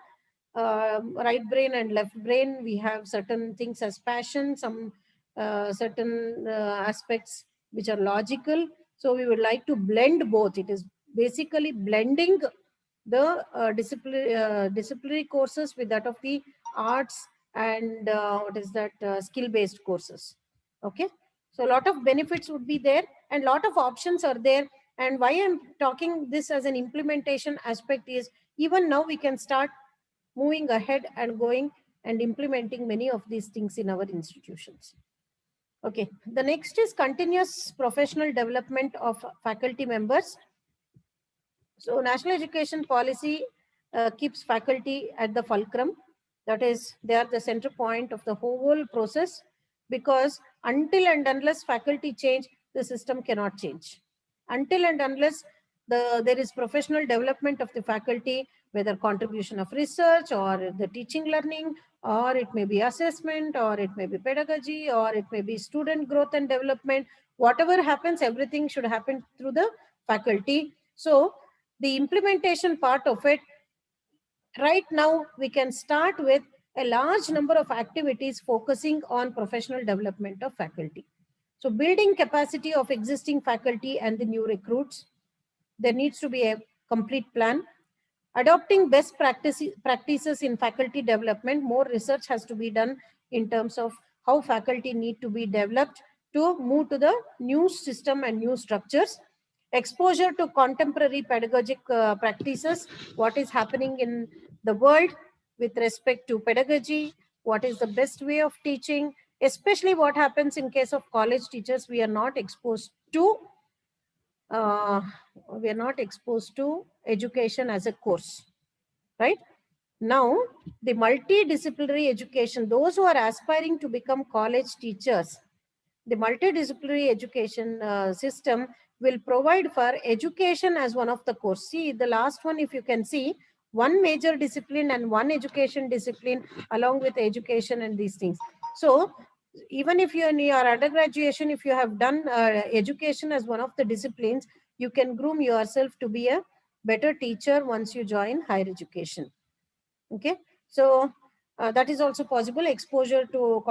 right brain and left brain. We have certain things as passion, some certain aspects which are logical. So we would like to blend both. It is basically blending the disciplinary courses with that of the arts and skill-based courses. Okay. So a lot of benefits would be there and a lot of options are there. And why I'm talking this as an implementation aspect is even now we can start moving ahead and going and implementing many of these things in our institutions. Okay, the next is continuous professional development of faculty members. So national education policy keeps faculty at the fulcrum. That is, they are the center point of the whole process, because until and unless faculty change, the system cannot change. Until and unless there is professional development of the faculty, whether contribution of research or the teaching learning, or it may be assessment, or it may be pedagogy, or it may be student growth and development, whatever happens, everything should happen through the faculty. So the implementation part of it, right now we can start with a large number of activities focusing on professional development of faculty. So building capacity of existing faculty and the new recruits, there needs to be a complete plan. Adopting best practices in faculty development, more research has to be done in terms of how faculty need to be developed to move to the new system and new structures. Exposure to contemporary pedagogic practices, what is happening in the world with respect to pedagogy, what is the best way of teaching, especially what happens in case of college teachers. We are not exposed to education as a course, right? Now, the multidisciplinary education, those who are aspiring to become college teachers, the multidisciplinary education system will provide for education as one of the course. See, the last one, if you can see, one major discipline and one education discipline along with education and these things. So even if you're in your undergraduation, if you have done education as one of the disciplines, you can groom yourself to be a better teacher once you join higher education. Okay, so that is also possible. Exposure to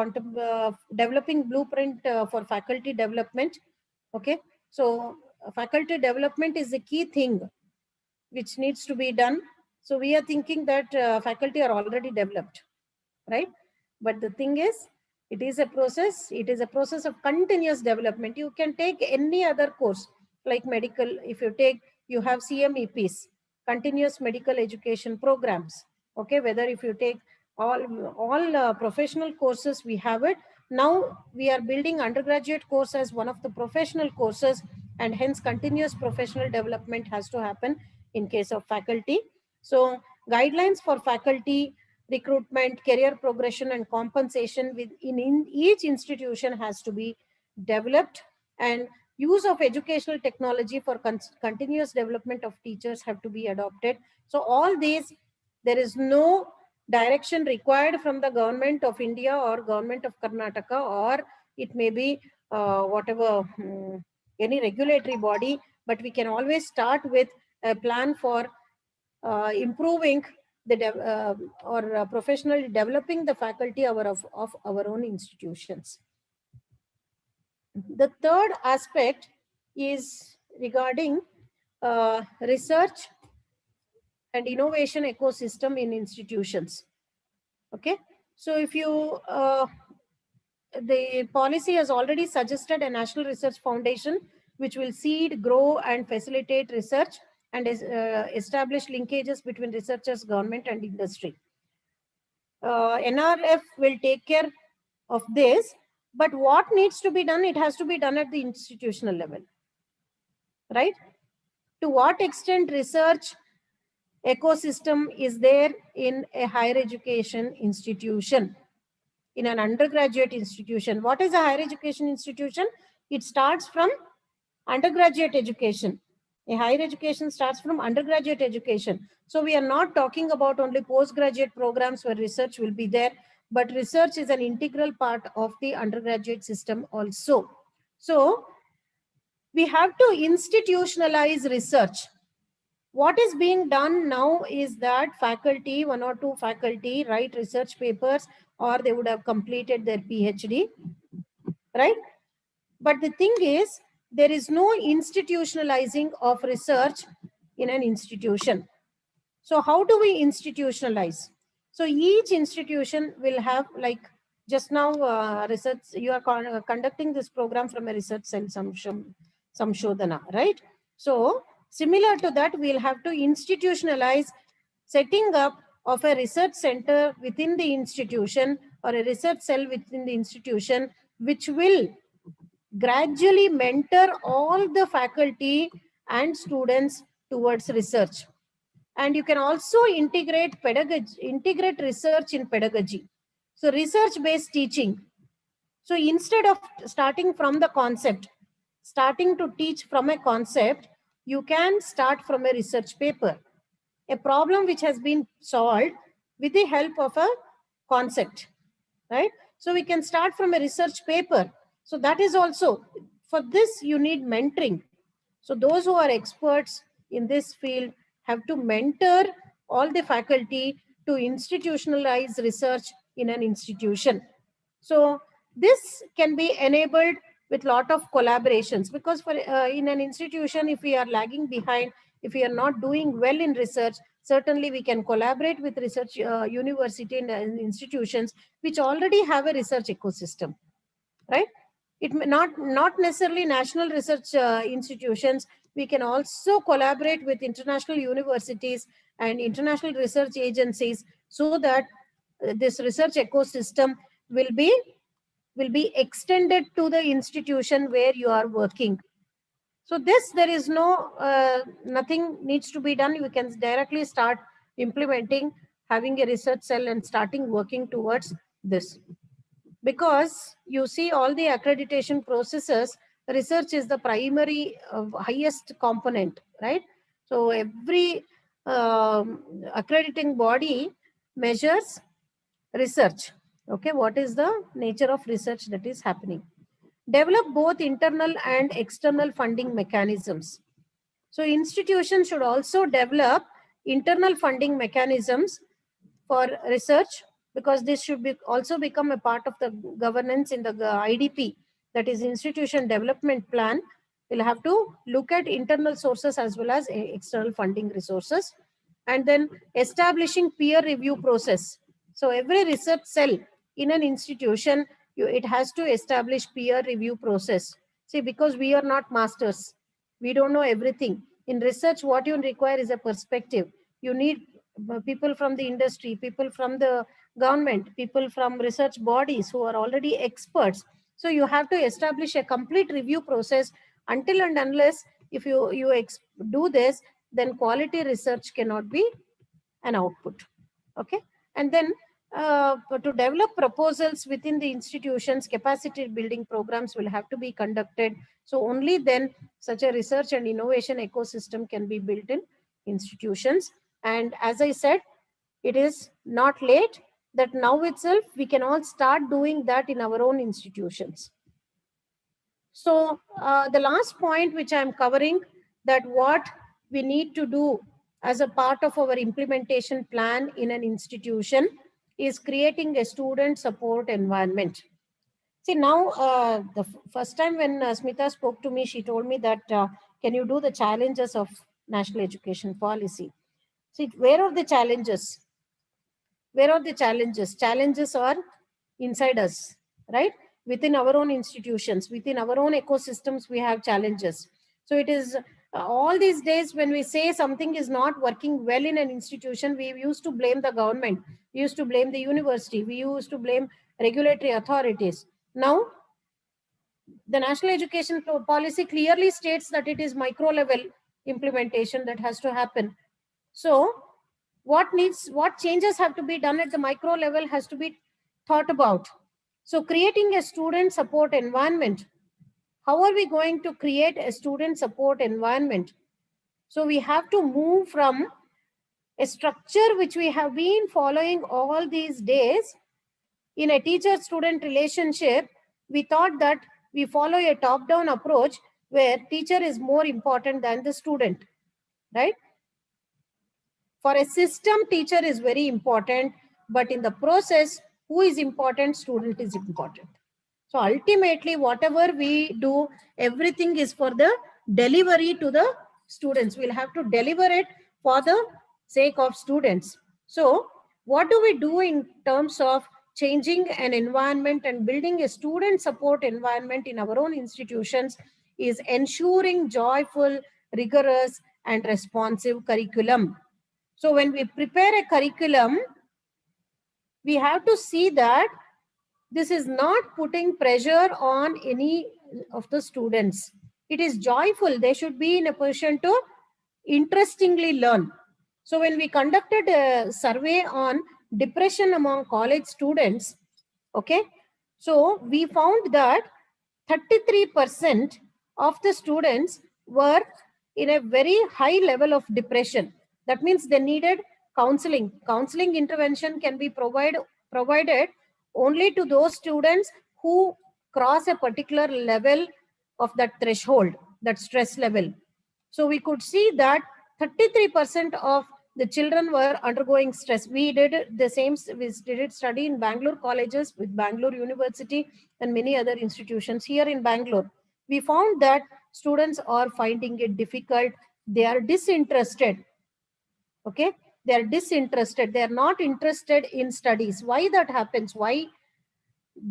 developing blueprint for faculty development. Okay, so faculty development is the key thing which needs to be done. So we are thinking that faculty are already developed, right? But the thing is, it is a process. It is a process of continuous development. You can take any other course like medical. If you take, you have CMEPs, continuous medical education programs. Okay, whether if you take all professional courses, we have it. Now we are building undergraduate course as one of the professional courses, and hence continuous professional development has to happen in case of faculty. So guidelines for faculty recruitment, career progression, and compensation in each institution has to be developed, and use of educational technology for continuous development of teachers have to be adopted. So all these, there is no direction required from the government of India or government of Karnataka, or it may be whatever any regulatory body, but we can always start with a plan for improving the or professionally developing the faculty of our own institutions. The third aspect is regarding research and innovation ecosystem in institutions. Okay, so if you the policy has already suggested a national research foundation which will seed, grow, and facilitate research and establish linkages between researchers, government, and industry. NRF will take care of this, but what needs to be done? It has to be done at the institutional level, right? To what extent research ecosystem is there in a higher education institution, in an undergraduate institution? What is a higher education institution? It starts from undergraduate education. A higher education starts from undergraduate education. So we are not talking about only postgraduate programs where research will be there, but research is an integral part of the undergraduate system also. So we have to institutionalize research. What is being done now is that faculty, one or two faculty, write research papers, or they would have completed their PhD, right? But the thing is, there is no institutionalizing of research in an institution. So how do we institutionalize? So each institution will have, like just now research, you are conducting this program from a research cell Samshodhana, right? So similar to that, we'll have to institutionalize setting up of a research center within the institution or a research cell within the institution, which will gradually mentor all the faculty and students towards research. And you can also integrate pedagogy, integrate research in pedagogy. So research-based teaching. So instead of starting from the concept, starting to teach from a concept, you can start from a research paper, a problem which has been solved with the help of a concept, right? So we can start from a research paper. So that is also, for this you need mentoring. So those who are experts in this field have to mentor all the faculty to institutionalize research in an institution. So this can be enabled with lot of collaborations, because for in an institution, if we are lagging behind, if we are not doing well in research, certainly we can collaborate with research university and institutions which already have a research ecosystem, right? It may not necessarily national research institutions. We can also collaborate with international universities and international research agencies, so that this research ecosystem will be extended to the institution where you are working. So this, there is no, nothing needs to be done. We can directly start implementing, having a research cell and starting working towards this. because you see all the accreditation processes, research is the primary highest component, right? So every accrediting body measures research. Okay, what is the nature of research that is happening? Develop both internal and external funding mechanisms. So institutions should also develop internal funding mechanisms for research, because this should be also become a part of the governance in the IDP, that is institution development plan. We'll have to look at internal sources as well as external funding resources, and then establishing peer review process. So every research cell in an institution, it has to establish peer review process. See, because we are not masters, we don't know everything. In research, what you require is a perspective. You need people from the industry, people from the government, people from research bodies who are already experts. So you have to establish a complete review process. Until and unless if you do this, then quality research cannot be an output. Okay, and then to develop proposals within the institutions, capacity building programs will have to be conducted. So only then such a research and innovation ecosystem can be built in institutions. And as I said, it is not late, that now itself we can all start doing that in our own institutions. So the last point which I'm covering, that what we need to do as a part of our implementation plan in an institution is creating a student support environment. See, now the first time when Smita spoke to me, she told me that can you do the challenges of national education policy? See, where are the challenges? Where are the challenges? Challenges are inside us, right? Within our own institutions, within our own ecosystems, we have challenges. So it is all these days when we say something is not working well in an institution, we used to blame the government, we used to blame the university, we used to blame regulatory authorities. Now, the national education policy clearly states that it is micro level implementation that has to happen. So what changes have to be done at the micro level has to be thought about. So creating a student support environment. How are we going to create a student support environment? So we have to move from a structure which we have been following all these days. In a teacher-student relationship, we thought that we follow a top-down approach where teacher is more important than the student, right? For a system, teacher is very important, but in the process, who is important? Student is important. So ultimately, whatever we do, everything is for the delivery to the students. We'll have to deliver it for the sake of students. So what do we do in terms of changing an environment and building a student support environment in our own institutions is ensuring joyful, rigorous, and responsive curriculum. So when we prepare a curriculum, we have to see that this is not putting pressure on any of the students. It is joyful. They should be in a position to interestingly learn. So when we conducted a survey on depression among college students, okay, so we found that 33% of the students were in a very high level of depression. That means they needed counseling. Counseling intervention can be provided only to those students who cross a particular level of that threshold, that stress level. So we could see that 33% of the children were undergoing stress. We did the same, we did it study in Bangalore colleges with Bangalore University and many other institutions here in Bangalore. We found that students are finding it difficult. They are disinterested. Okay, they are disinterested. They are not interested in studies. Why that happens? Why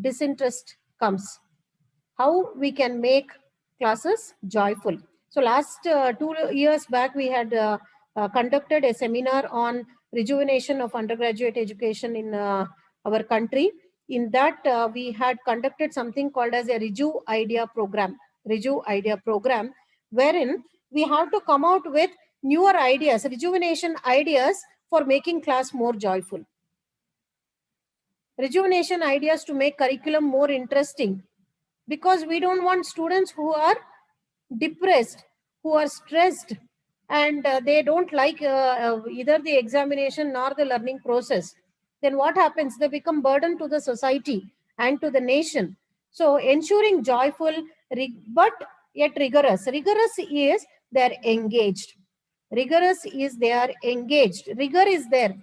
disinterest comes? How we can make classes joyful? So last 2 years back, we had conducted a seminar on rejuvenation of undergraduate education in our country. In that, we had conducted something called as a Reju Idea program, wherein we have to come out with newer ideas, rejuvenation ideas for making class more joyful. rejuvenation ideas to make curriculum more interesting, because we don't want students who are depressed, who are stressed, and they don't like either the examination nor the learning process. Then what happens? They become burden to the society and to the nation. So ensuring joyful, but yet rigorous. Rigorous is they are engaged. Rigorous is they are engaged. Rigor is there.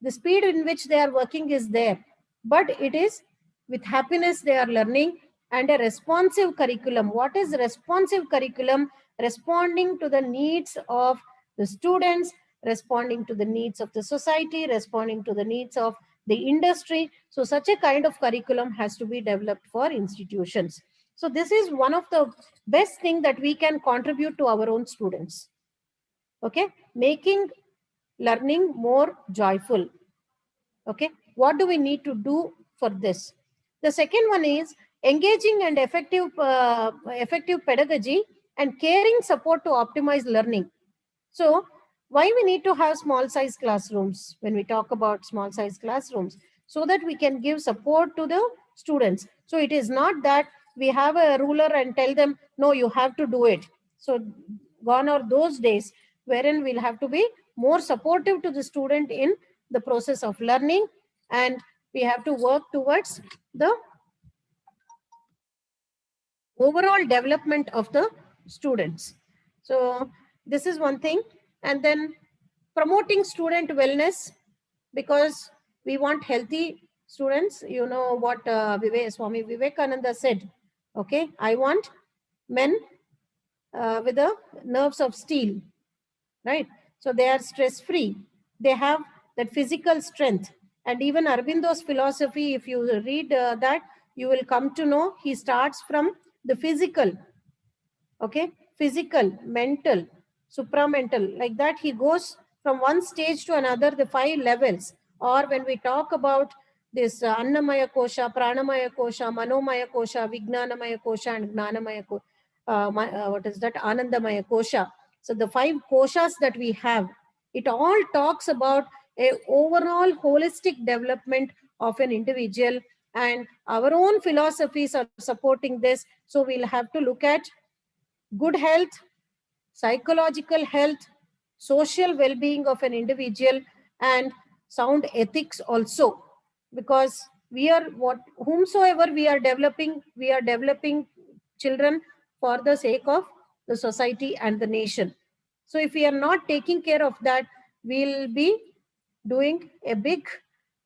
The speed in which they are working is there, but it is with happiness they are learning, and a responsive curriculum. What is responsive curriculum? Responding to the needs of the students, responding to the needs of the society, responding to the needs of the industry. So such a kind of curriculum has to be developed for institutions. So this is one of the best thing that we can contribute to our own students. Okay, making learning more joyful. Okay, what do we need to do for this? The second one is engaging and effective pedagogy and caring support to optimize learning. So why we need to have small size classrooms when we talk about small size classrooms? So that we can give support to the students. So it is not that we have a ruler and tell them, no, you have to do it. So gone are those days wherein we'll have to be more supportive to the student in the process of learning, and we have to work towards the overall development of the students. So this is one thing. And then promoting student wellness, because we want healthy students. You know what Swami Vivekananda said, okay, I want men with the nerves of steel, right? So they are stress free, they have that physical strength. And even Arbindo's philosophy, if you read that, you will come to know he starts from the physical, okay, physical, mental, supramental, like that he goes from one stage to another, the 5 levels. Or when we talk about this Annamaya Kosha, Pranamaya Kosha, Manomaya Kosha, Vijnanamaya Kosha, and Gnanamaya Kosha, what is that, Anandamaya Kosha. So the 5 koshas that we have, it all talks about a overall holistic development of an individual, and our own philosophies are supporting this. So we'll have to look at good health, psychological health, social well-being of an individual, and sound ethics also. Because we are whomsoever we are developing children for the sake of the society and the nation. So if we are not taking care of that, we'll be doing a big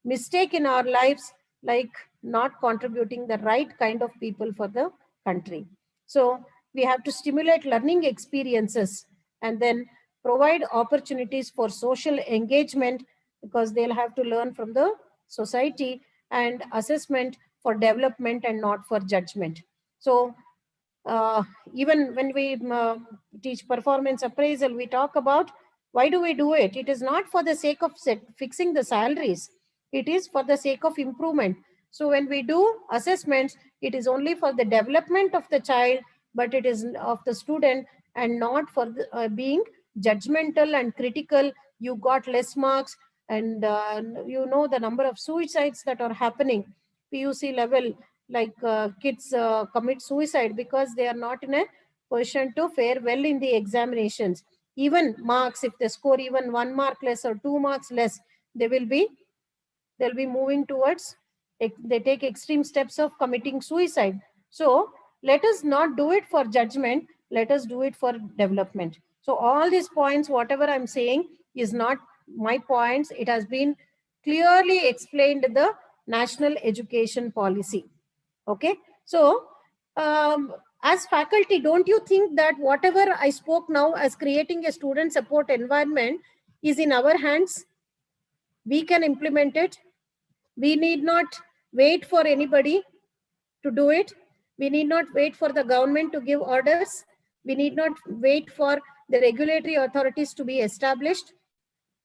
mistake in our lives, like not contributing the right kind of people for the country. So we have to stimulate learning experiences, and then provide opportunities for social engagement, because they'll have to learn from the society, and assessment for development and not for judgment. So even when we teach performance appraisal, we talk about why do we do it? It is not for the sake of fixing the salaries. It is for the sake of improvement. So when we do assessments, it is only for the development of the child, but it is of the student, and not for the, being judgmental and critical. You got less marks, and you know the number of suicides that are happening PUC level, like kids commit suicide because they are not in a position to fare well in the examinations. Even marks, if they score even 1 mark less or 2 marks less, they'll be moving towards, they take extreme steps of committing suicide. So let us not do it for judgment, let us do it for development. So all these points, whatever I'm saying, is not my points. It has been clearly explained in the national education policy. Okay, so as faculty, don't you think that whatever I spoke now as creating a student support environment is in our hands? We can implement it. We need not wait for anybody to do it. We need not wait for the government to give orders. We need not wait for the regulatory authorities to be established.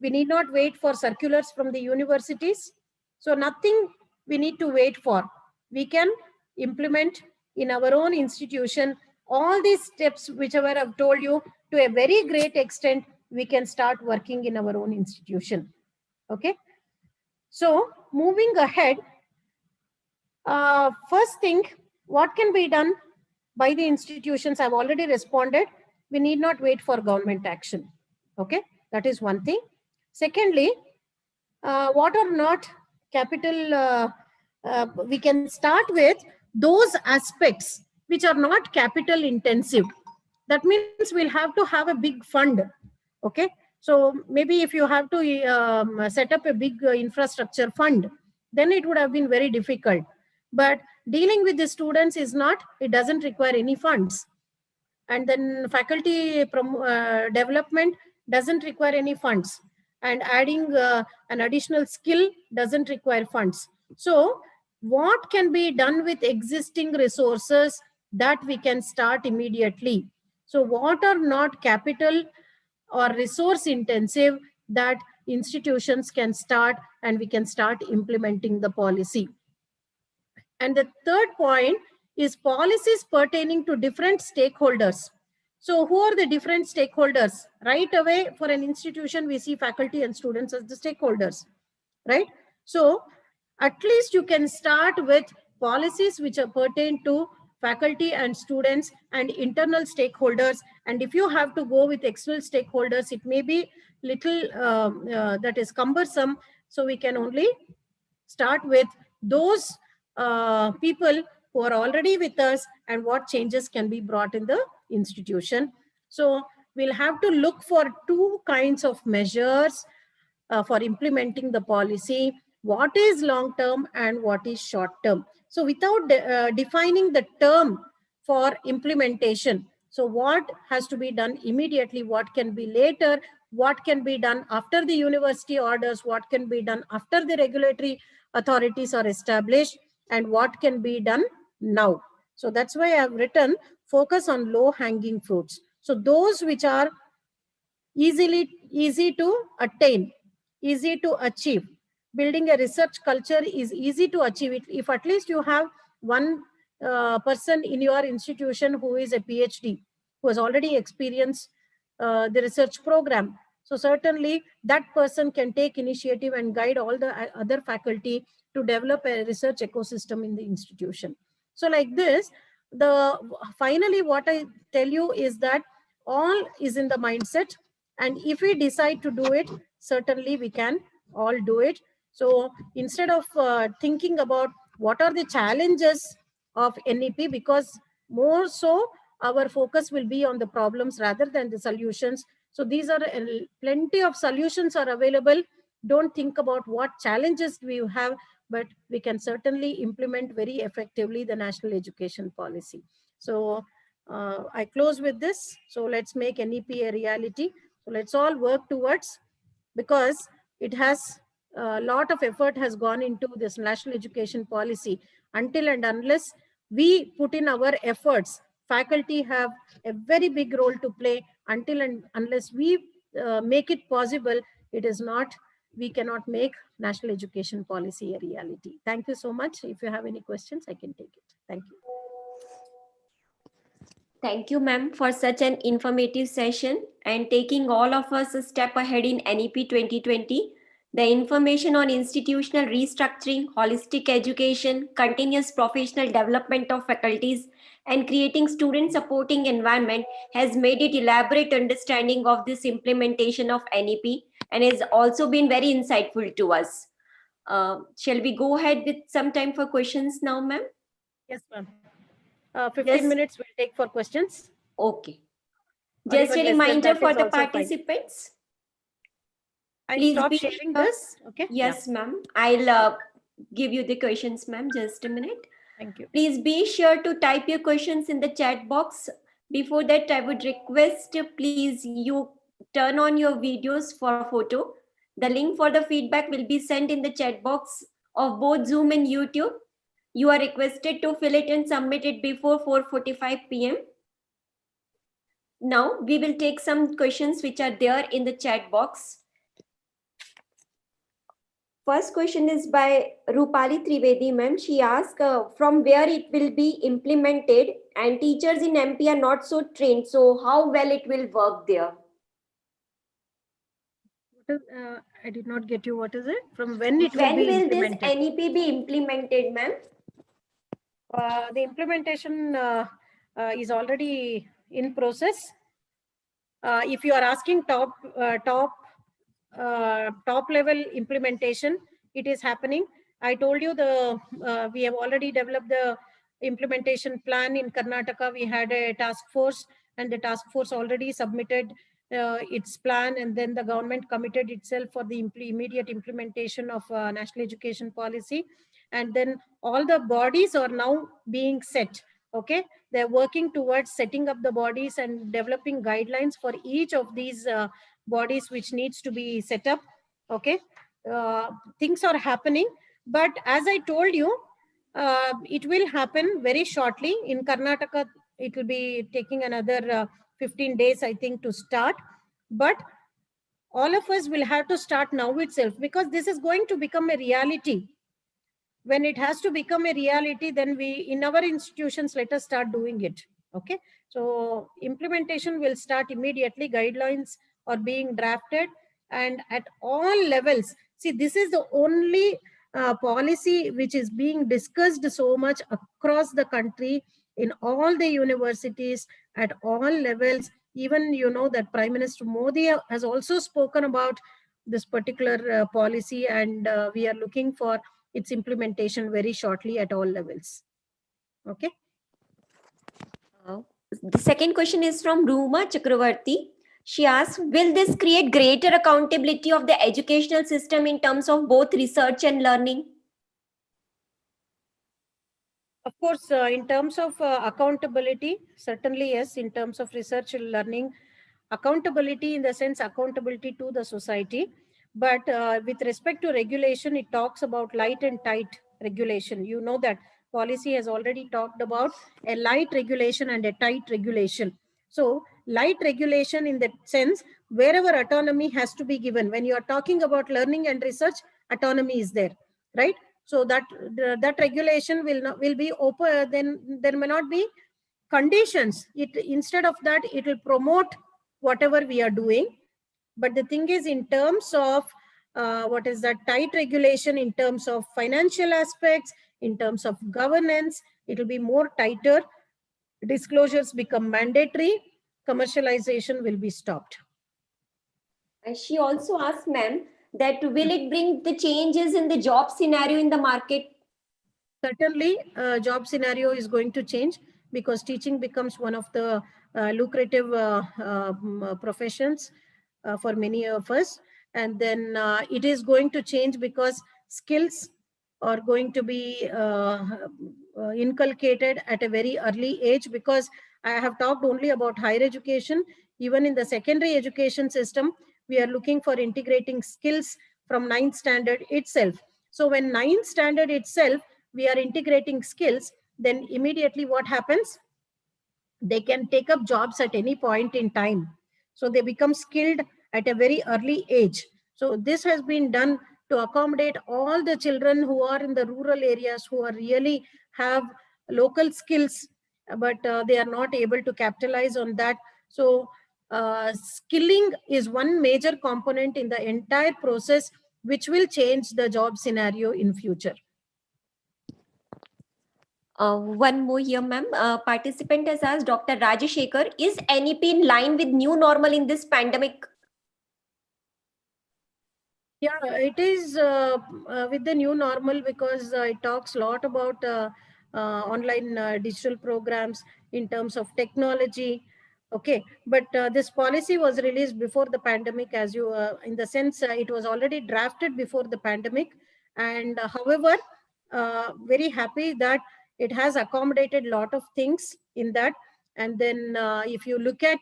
We need not wait for circulars from the universities. So nothing we need to wait for. We can implement in our own institution all these steps, whichever I've told you, to a very great extent. We can start working in our own institution. Okay. So moving ahead, First thing, what can be done by the institutions? I've already responded. We need not wait for government action. Okay, that is one thing. Secondly, what are not capital, we can start with those aspects which are not capital intensive. That means we'll have to have a big fund. Okay, so maybe if you have to set up a big infrastructure fund, then it would have been very difficult. But dealing with the students is not, it doesn't require any funds. And then faculty development doesn't require any funds, and adding an additional skill doesn't require funds. So what can be done with existing resources that we can start immediately? So what are not capital or resource intensive that institutions can start, and we can start implementing the policy? And the third point is policies pertaining to different stakeholders. So who are the different stakeholders? Right away, for an institution, we see faculty and students as the stakeholders, right? So at least you can start with policies which are pertain to faculty and students and internal stakeholders. And if you have to go with external stakeholders, it may be little that is cumbersome. So we can only start with those people who are already with us and what changes can be brought in the institution. So we'll have to look for two kinds of measures for implementing the policy: what is long term and what is short term. So without defining the term for implementation, so what has to be done immediately, what can be later, what can be done after the university orders, what can be done after the regulatory authorities are established, and what can be done now. So that's why I've written focus on low hanging fruits. So those which are easy to attain, easy to achieve. Building a research culture is easy to achieve it if at least you have one person in your institution who is a PhD, who has already experienced the research program. So certainly that person can take initiative and guide all the other faculty to develop a research ecosystem in the institution. So like this, the finally what I tell you is that all is in the mindset, and if we decide to do it, certainly we can all do it. So instead of thinking about what are the challenges of NEP, because more so our focus will be on the problems rather than the solutions. So these are plenty of solutions are available. Don't think about what challenges we have, but we can certainly implement very effectively the national education policy. So I close with this. So let's make NEP a reality. So let's all work towards, because it has a lot of effort has gone into this national education policy. Until and unless we put in our efforts, faculty have a very big role to play. Until and unless we make it possible, it is not, we cannot make national education policy a reality. Thank you so much. If you have any questions, I can take it. Thank you. Thank you, ma'am, for such an informative session and taking all of us a step ahead in NEP 2020. The information on institutional restructuring, holistic education, continuous professional development of faculties, and creating student supporting environment has made it elaborate understanding of this implementation of NEP and has also been very insightful to us. Shall we go ahead with some time for questions now, ma'am? Yes, ma'am. 15 Yes. minutes we'll take for questions. Okay. Or Just even a less than reminder that for is the also fine. participants. I'll Please stop be sharing sure. this. Okay. Yes, Yeah. ma'am. I'll give you the questions, ma'am. Just a minute. Thank you. Please be sure to type your questions in the chat box. Before that, I would request please you turn on your videos for photo. The link for the feedback will be sent in the chat box of both Zoom and YouTube. You are requested to fill it and submit it before 4:45 p.m. Now we will take some questions which are there in the chat box. First question is by Rupali Trivedi, ma'am. She asked from where it will be implemented, and teachers in MP are not so trained. So how well it will work there? What is, I did not get you. What is it? From when it will be When will this implemented? NEP be implemented, ma'am? The implementation is already in process. If you are asking top level implementation, it is happening. I told you we have already developed the implementation plan in Karnataka. We had a task force, and the task force already submitted its plan, and then the government committed itself for the immediate implementation of national education policy. And then all the bodies are now being set. Okay, they're working towards setting up the bodies and developing guidelines for each of these bodies which needs to be set up. Okay, things are happening, but as I told you, it will happen very shortly. In Karnataka, it will be taking another 15 days, I think, to start. But all of us will have to start now itself, because this is going to become a reality. When it has to become a reality, then we, in our institutions, let us start doing it. Okay, so implementation will start immediately. Guidelines are being drafted, and at all levels. See, this is the only policy which is being discussed so much across the country, in all the universities, at all levels. Even you know that Prime Minister Modi has also spoken about this particular policy, and we are looking for its implementation very shortly at all levels. Okay. The second question is from Ruma Chakravarti. She asks, will this create greater accountability of the educational system in terms of both research and learning? Of course, in terms of accountability, certainly yes. In terms of research and learning, accountability in the sense accountability to the society. But with respect to regulation, it talks about light and tight regulation. You know that policy has already talked about a light regulation and a tight regulation. So light regulation in that sense, wherever autonomy has to be given. When you are talking about learning and research, autonomy is there, right? So that regulation will be open. Then there may not be conditions. Instead of that, it will promote whatever we are doing. But the thing is, in terms of what is that tight regulation, in terms of financial aspects, in terms of governance, it will be more tighter. Disclosures become mandatory. Commercialization will be stopped. And she also asked, ma'am, that will it bring the changes in the job scenario in the market? Certainly, job scenario is going to change, because teaching becomes one of the lucrative professions for many of us. And then it is going to change because skills are going to be inculcated at a very early age. Because I have talked only about higher education. Even in the secondary education system, we are looking for integrating skills from 9th standard itself. So when 9th standard itself, we are integrating skills, then immediately what happens? They can take up jobs at any point in time. So they become skilled at a very early age. So this has been done to accommodate all the children who are in the rural areas, who are really have local skills, but they are not able to capitalize on that. So skilling is one major component in the entire process, which will change the job scenario in future. One more here, ma'am. Participant has asked, Dr. Rajashekar, is NEP in line with new normal in this pandemic? Yeah, it is with the new normal, because it talks a lot about online digital programs in terms of technology. Okay, but this policy was released before the pandemic, as you, in the sense it was already drafted before the pandemic. And however, very happy that it has accommodated a lot of things in that. And then if you look at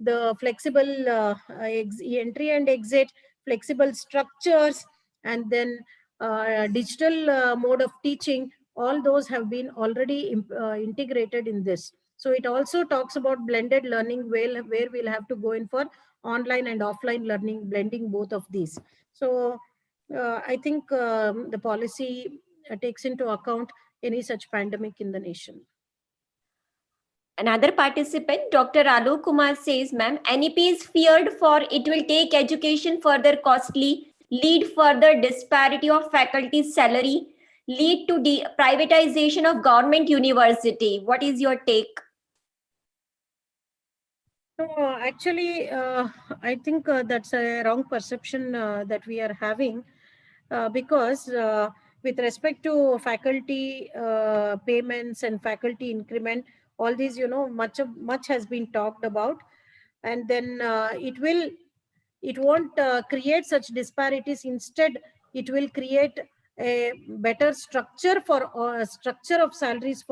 the flexible entry and exit, flexible structures, and then digital mode of teaching, all those have been already integrated in this. So it also talks about blended learning, where we'll have to go in for online and offline learning, blending both of these. So I think the policy takes into account any such pandemic in the nation. Another participant, Dr. Alok Kumar, says, ma'am, NEP is feared for it will take education further costly, lead further disparity of faculty salary, lead to the privatization of government university. What is your take? No, actually, I think that's a wrong perception that we are having, because with respect to faculty payments and faculty increment, all these, much has been talked about, and then it won't create such disparities. Instead, it will create a better structure of salaries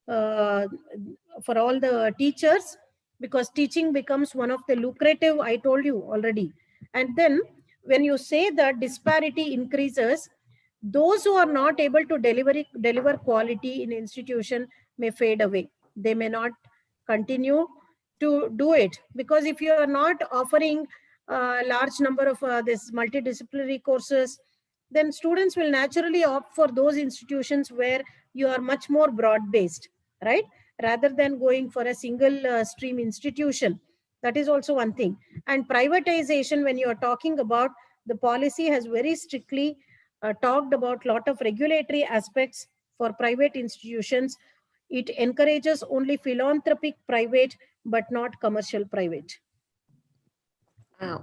uh, for all the teachers, because teaching becomes one of the lucrative, I told you already. And then when you say that disparity increases, those who are not able to deliver quality in institution may fade away. They may not continue to do it, because if you are not offering a large number of this multidisciplinary courses, then students will naturally opt for those institutions where you are much more broad based, right, rather than going for a single stream institution. That is also one thing. And privatization, when you are talking about, the policy has very strictly talked about lot of regulatory aspects for private institutions. It encourages only philanthropic private, but not commercial private.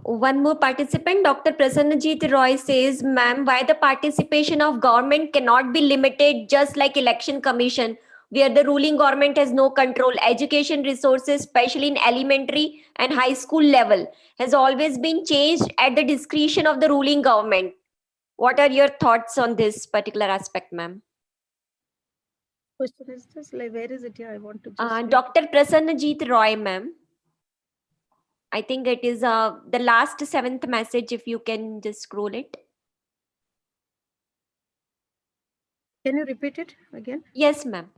One more participant, Dr. Prasanajit Roy says, ma'am, why the participation of government cannot be limited just like election commission, where the ruling government has no control. Education resources, especially in elementary and high school level, has always been changed at the discretion of the ruling government. What are your thoughts on this particular aspect, ma'am? Question is this, like, where is it here? I want to just Dr. Prasanajit Roy, ma'am. I think it is the last 7th message, if you can just scroll it. Can you repeat it again? Yes, ma'am.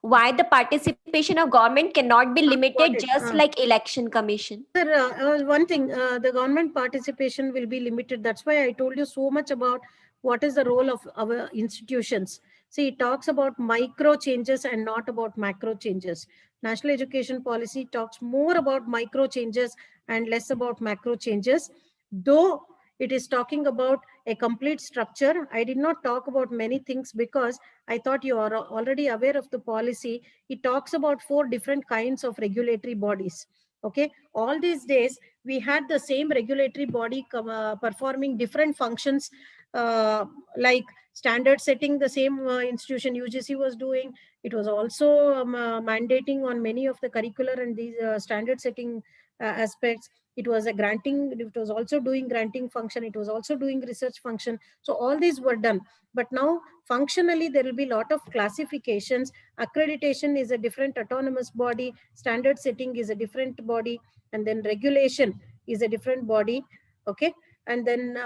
Why the participation of government cannot be limited just like election commission? Sir, one thing, the government participation will be limited. That's why I told you so much about what is the role of our institutions. See, it talks about micro changes and not about macro changes. National education policy talks more about micro changes and less about macro changes. Though it is talking about a complete structure, I did not talk about many things because I thought you are already aware of the policy. It talks about 4 different kinds of regulatory bodies. Okay, all these days we had the same regulatory body performing different functions, like standard setting. The same institution UGC was doing. It was also mandating on many of the curricular and these standard setting aspects. It was a granting, it was also doing granting function, it was also doing research function. So all these were done. But now functionally there will be a lot of classifications. Accreditation is a different autonomous body, standard setting is a different body, and then regulation is a different body. Okay, and then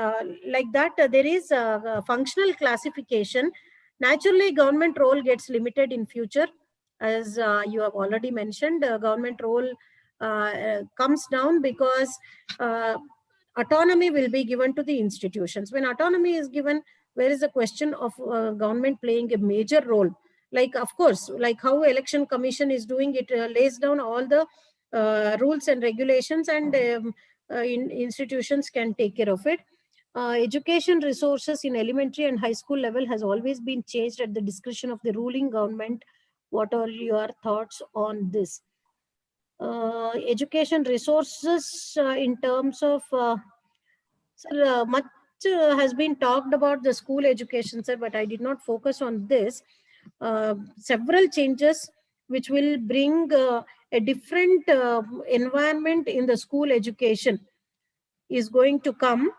like that there is a functional classification. Naturally government role gets limited in future, as you have already mentioned. Government role comes down because autonomy will be given to the institutions. When autonomy is given, where is the question of government playing a major role? Like, of course, like how election commission is doing, it lays down all the rules and regulations, and institutions can take care of it. Education resources in elementary and high school level has always been changed at the discretion of the ruling government. What are your thoughts on this? Education resources in terms of sir, much has been talked about the school education, sir, but I did not focus on this. Several changes which will bring a different environment in the school education is going to come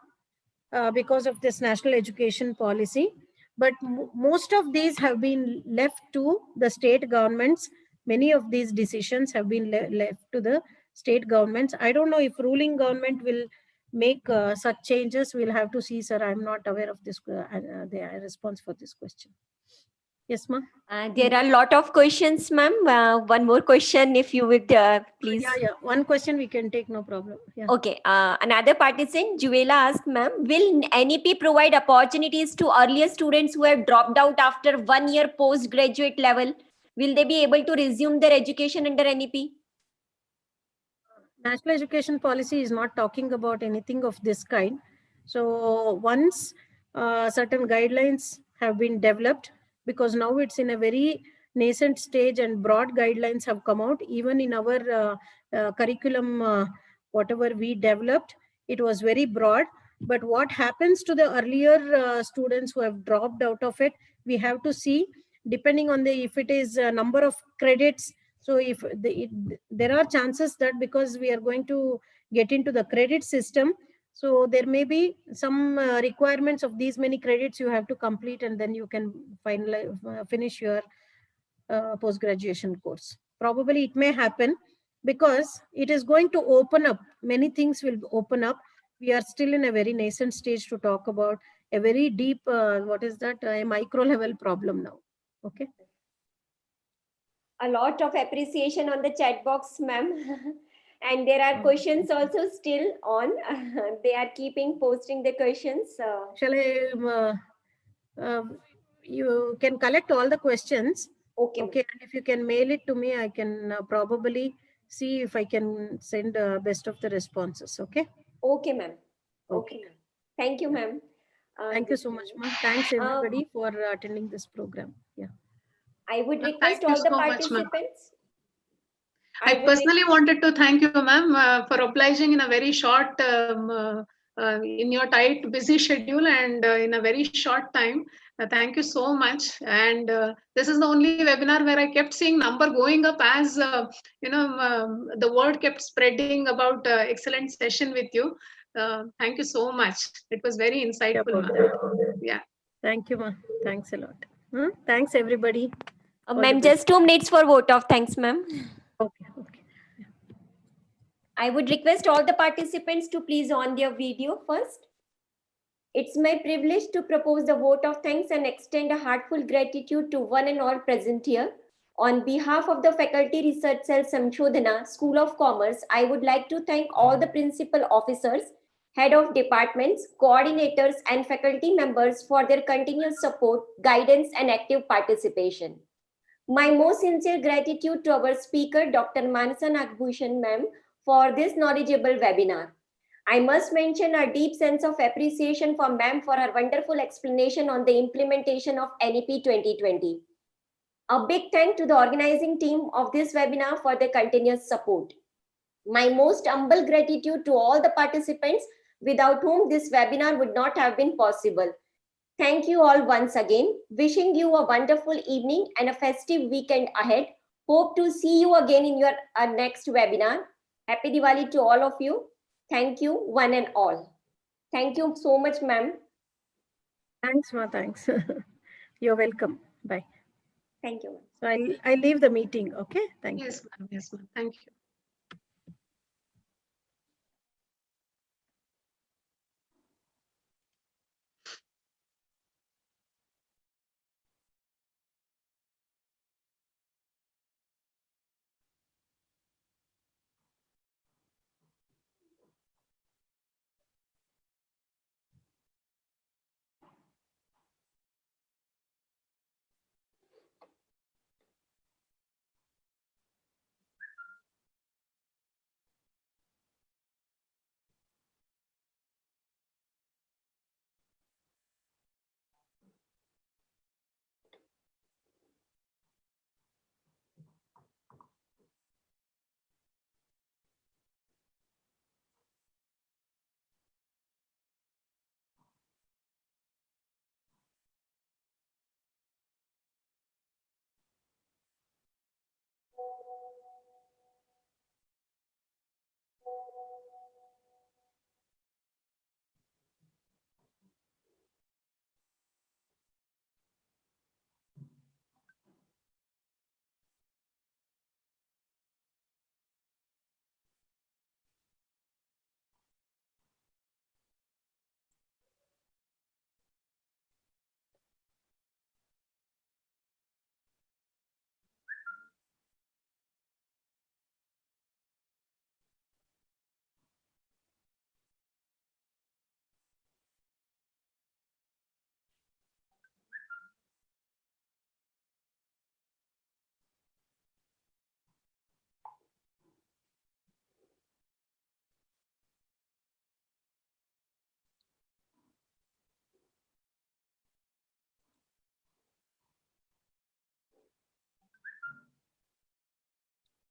because of this national education policy. But most of these have been left to the state governments. Many of these decisions have been left to the state governments. I don't know if ruling government will make such changes. We'll have to see, sir. I'm not aware of this the response for this question. Yes, ma'am. There are a lot of questions, ma'am. One more question, if you would please. Yeah. One question we can take, no problem. Yeah. Okay. Another participant, Juela, asked, ma'am, will NEP provide opportunities to earlier students who have dropped out after 1 year postgraduate level? Will they be able to resume their education under NEP? National education policy is not talking about anything of this kind. So once certain guidelines have been developed, because now it's in a very nascent stage and broad guidelines have come out. Even in our curriculum, whatever we developed, it was very broad. But what happens to the earlier students who have dropped out of it, we have to see, depending on the, if it is a number of credits. So if there are chances that because we are going to get into the credit system, so there may be some requirements of these many credits you have to complete, and then you can finalize, finish your post-graduation course. Probably it may happen because it is going to open up. Many things will open up. We are still in a very nascent stage to talk about a very deep, what is that, a micro level problem now. Okay. A lot of appreciation on the chat box, ma'am. And there are questions also still on. They are keeping posting the questions. Shall I, you can collect all the questions. Okay. Okay. And if you can mail it to me, I can probably see if I can send best of the responses. Okay. Okay, ma'am. Okay. Okay. Thank you, ma'am. Thank you so much, ma'am. Thanks everybody for attending this program. Yeah. I would Thank request you all the so much, ma'am. participants. I personally wanted to thank you, ma'am, for obliging in a very short, in your tight, busy schedule and in a very short time. Thank you so much. And this is the only webinar where I kept seeing number going up as, the word kept spreading about excellent session with you. Thank you so much. It was very insightful, ma'am. Yeah. Thank you, ma'am. Thanks a lot. Thanks, everybody. Ma'am, just 2 minutes for vote of thanks, ma'am. Okay. Okay. I would request all the participants to please on their video first. It's my privilege to propose the vote of thanks and extend a heartfelt gratitude to one and all present here. On behalf of the Faculty Research Cell Samshodhana, School of Commerce, I would like to thank all the principal officers, head of departments, coordinators, and faculty members for their continuous support, guidance, and active participation. My most sincere gratitude to our speaker, Dr. Manasa Nagbhushan ma'am, for this knowledgeable webinar. I must mention our deep sense of appreciation for ma'am for her wonderful explanation on the implementation of NEP 2020. A big thank to the organizing team of this webinar for their continuous support. My most humble gratitude to all the participants without whom this webinar would not have been possible. Thank you all once again. Wishing you a wonderful evening and a festive weekend ahead. Hope to see you again in your next webinar. Happy Diwali to all of you. Thank you, one and all. Thank you so much, ma'am. Thanks, ma. Thanks. You're welcome. Bye. Thank you. So I leave the meeting. Okay. Thank you. Yes, ma'am. Yes, ma'am. Thank you.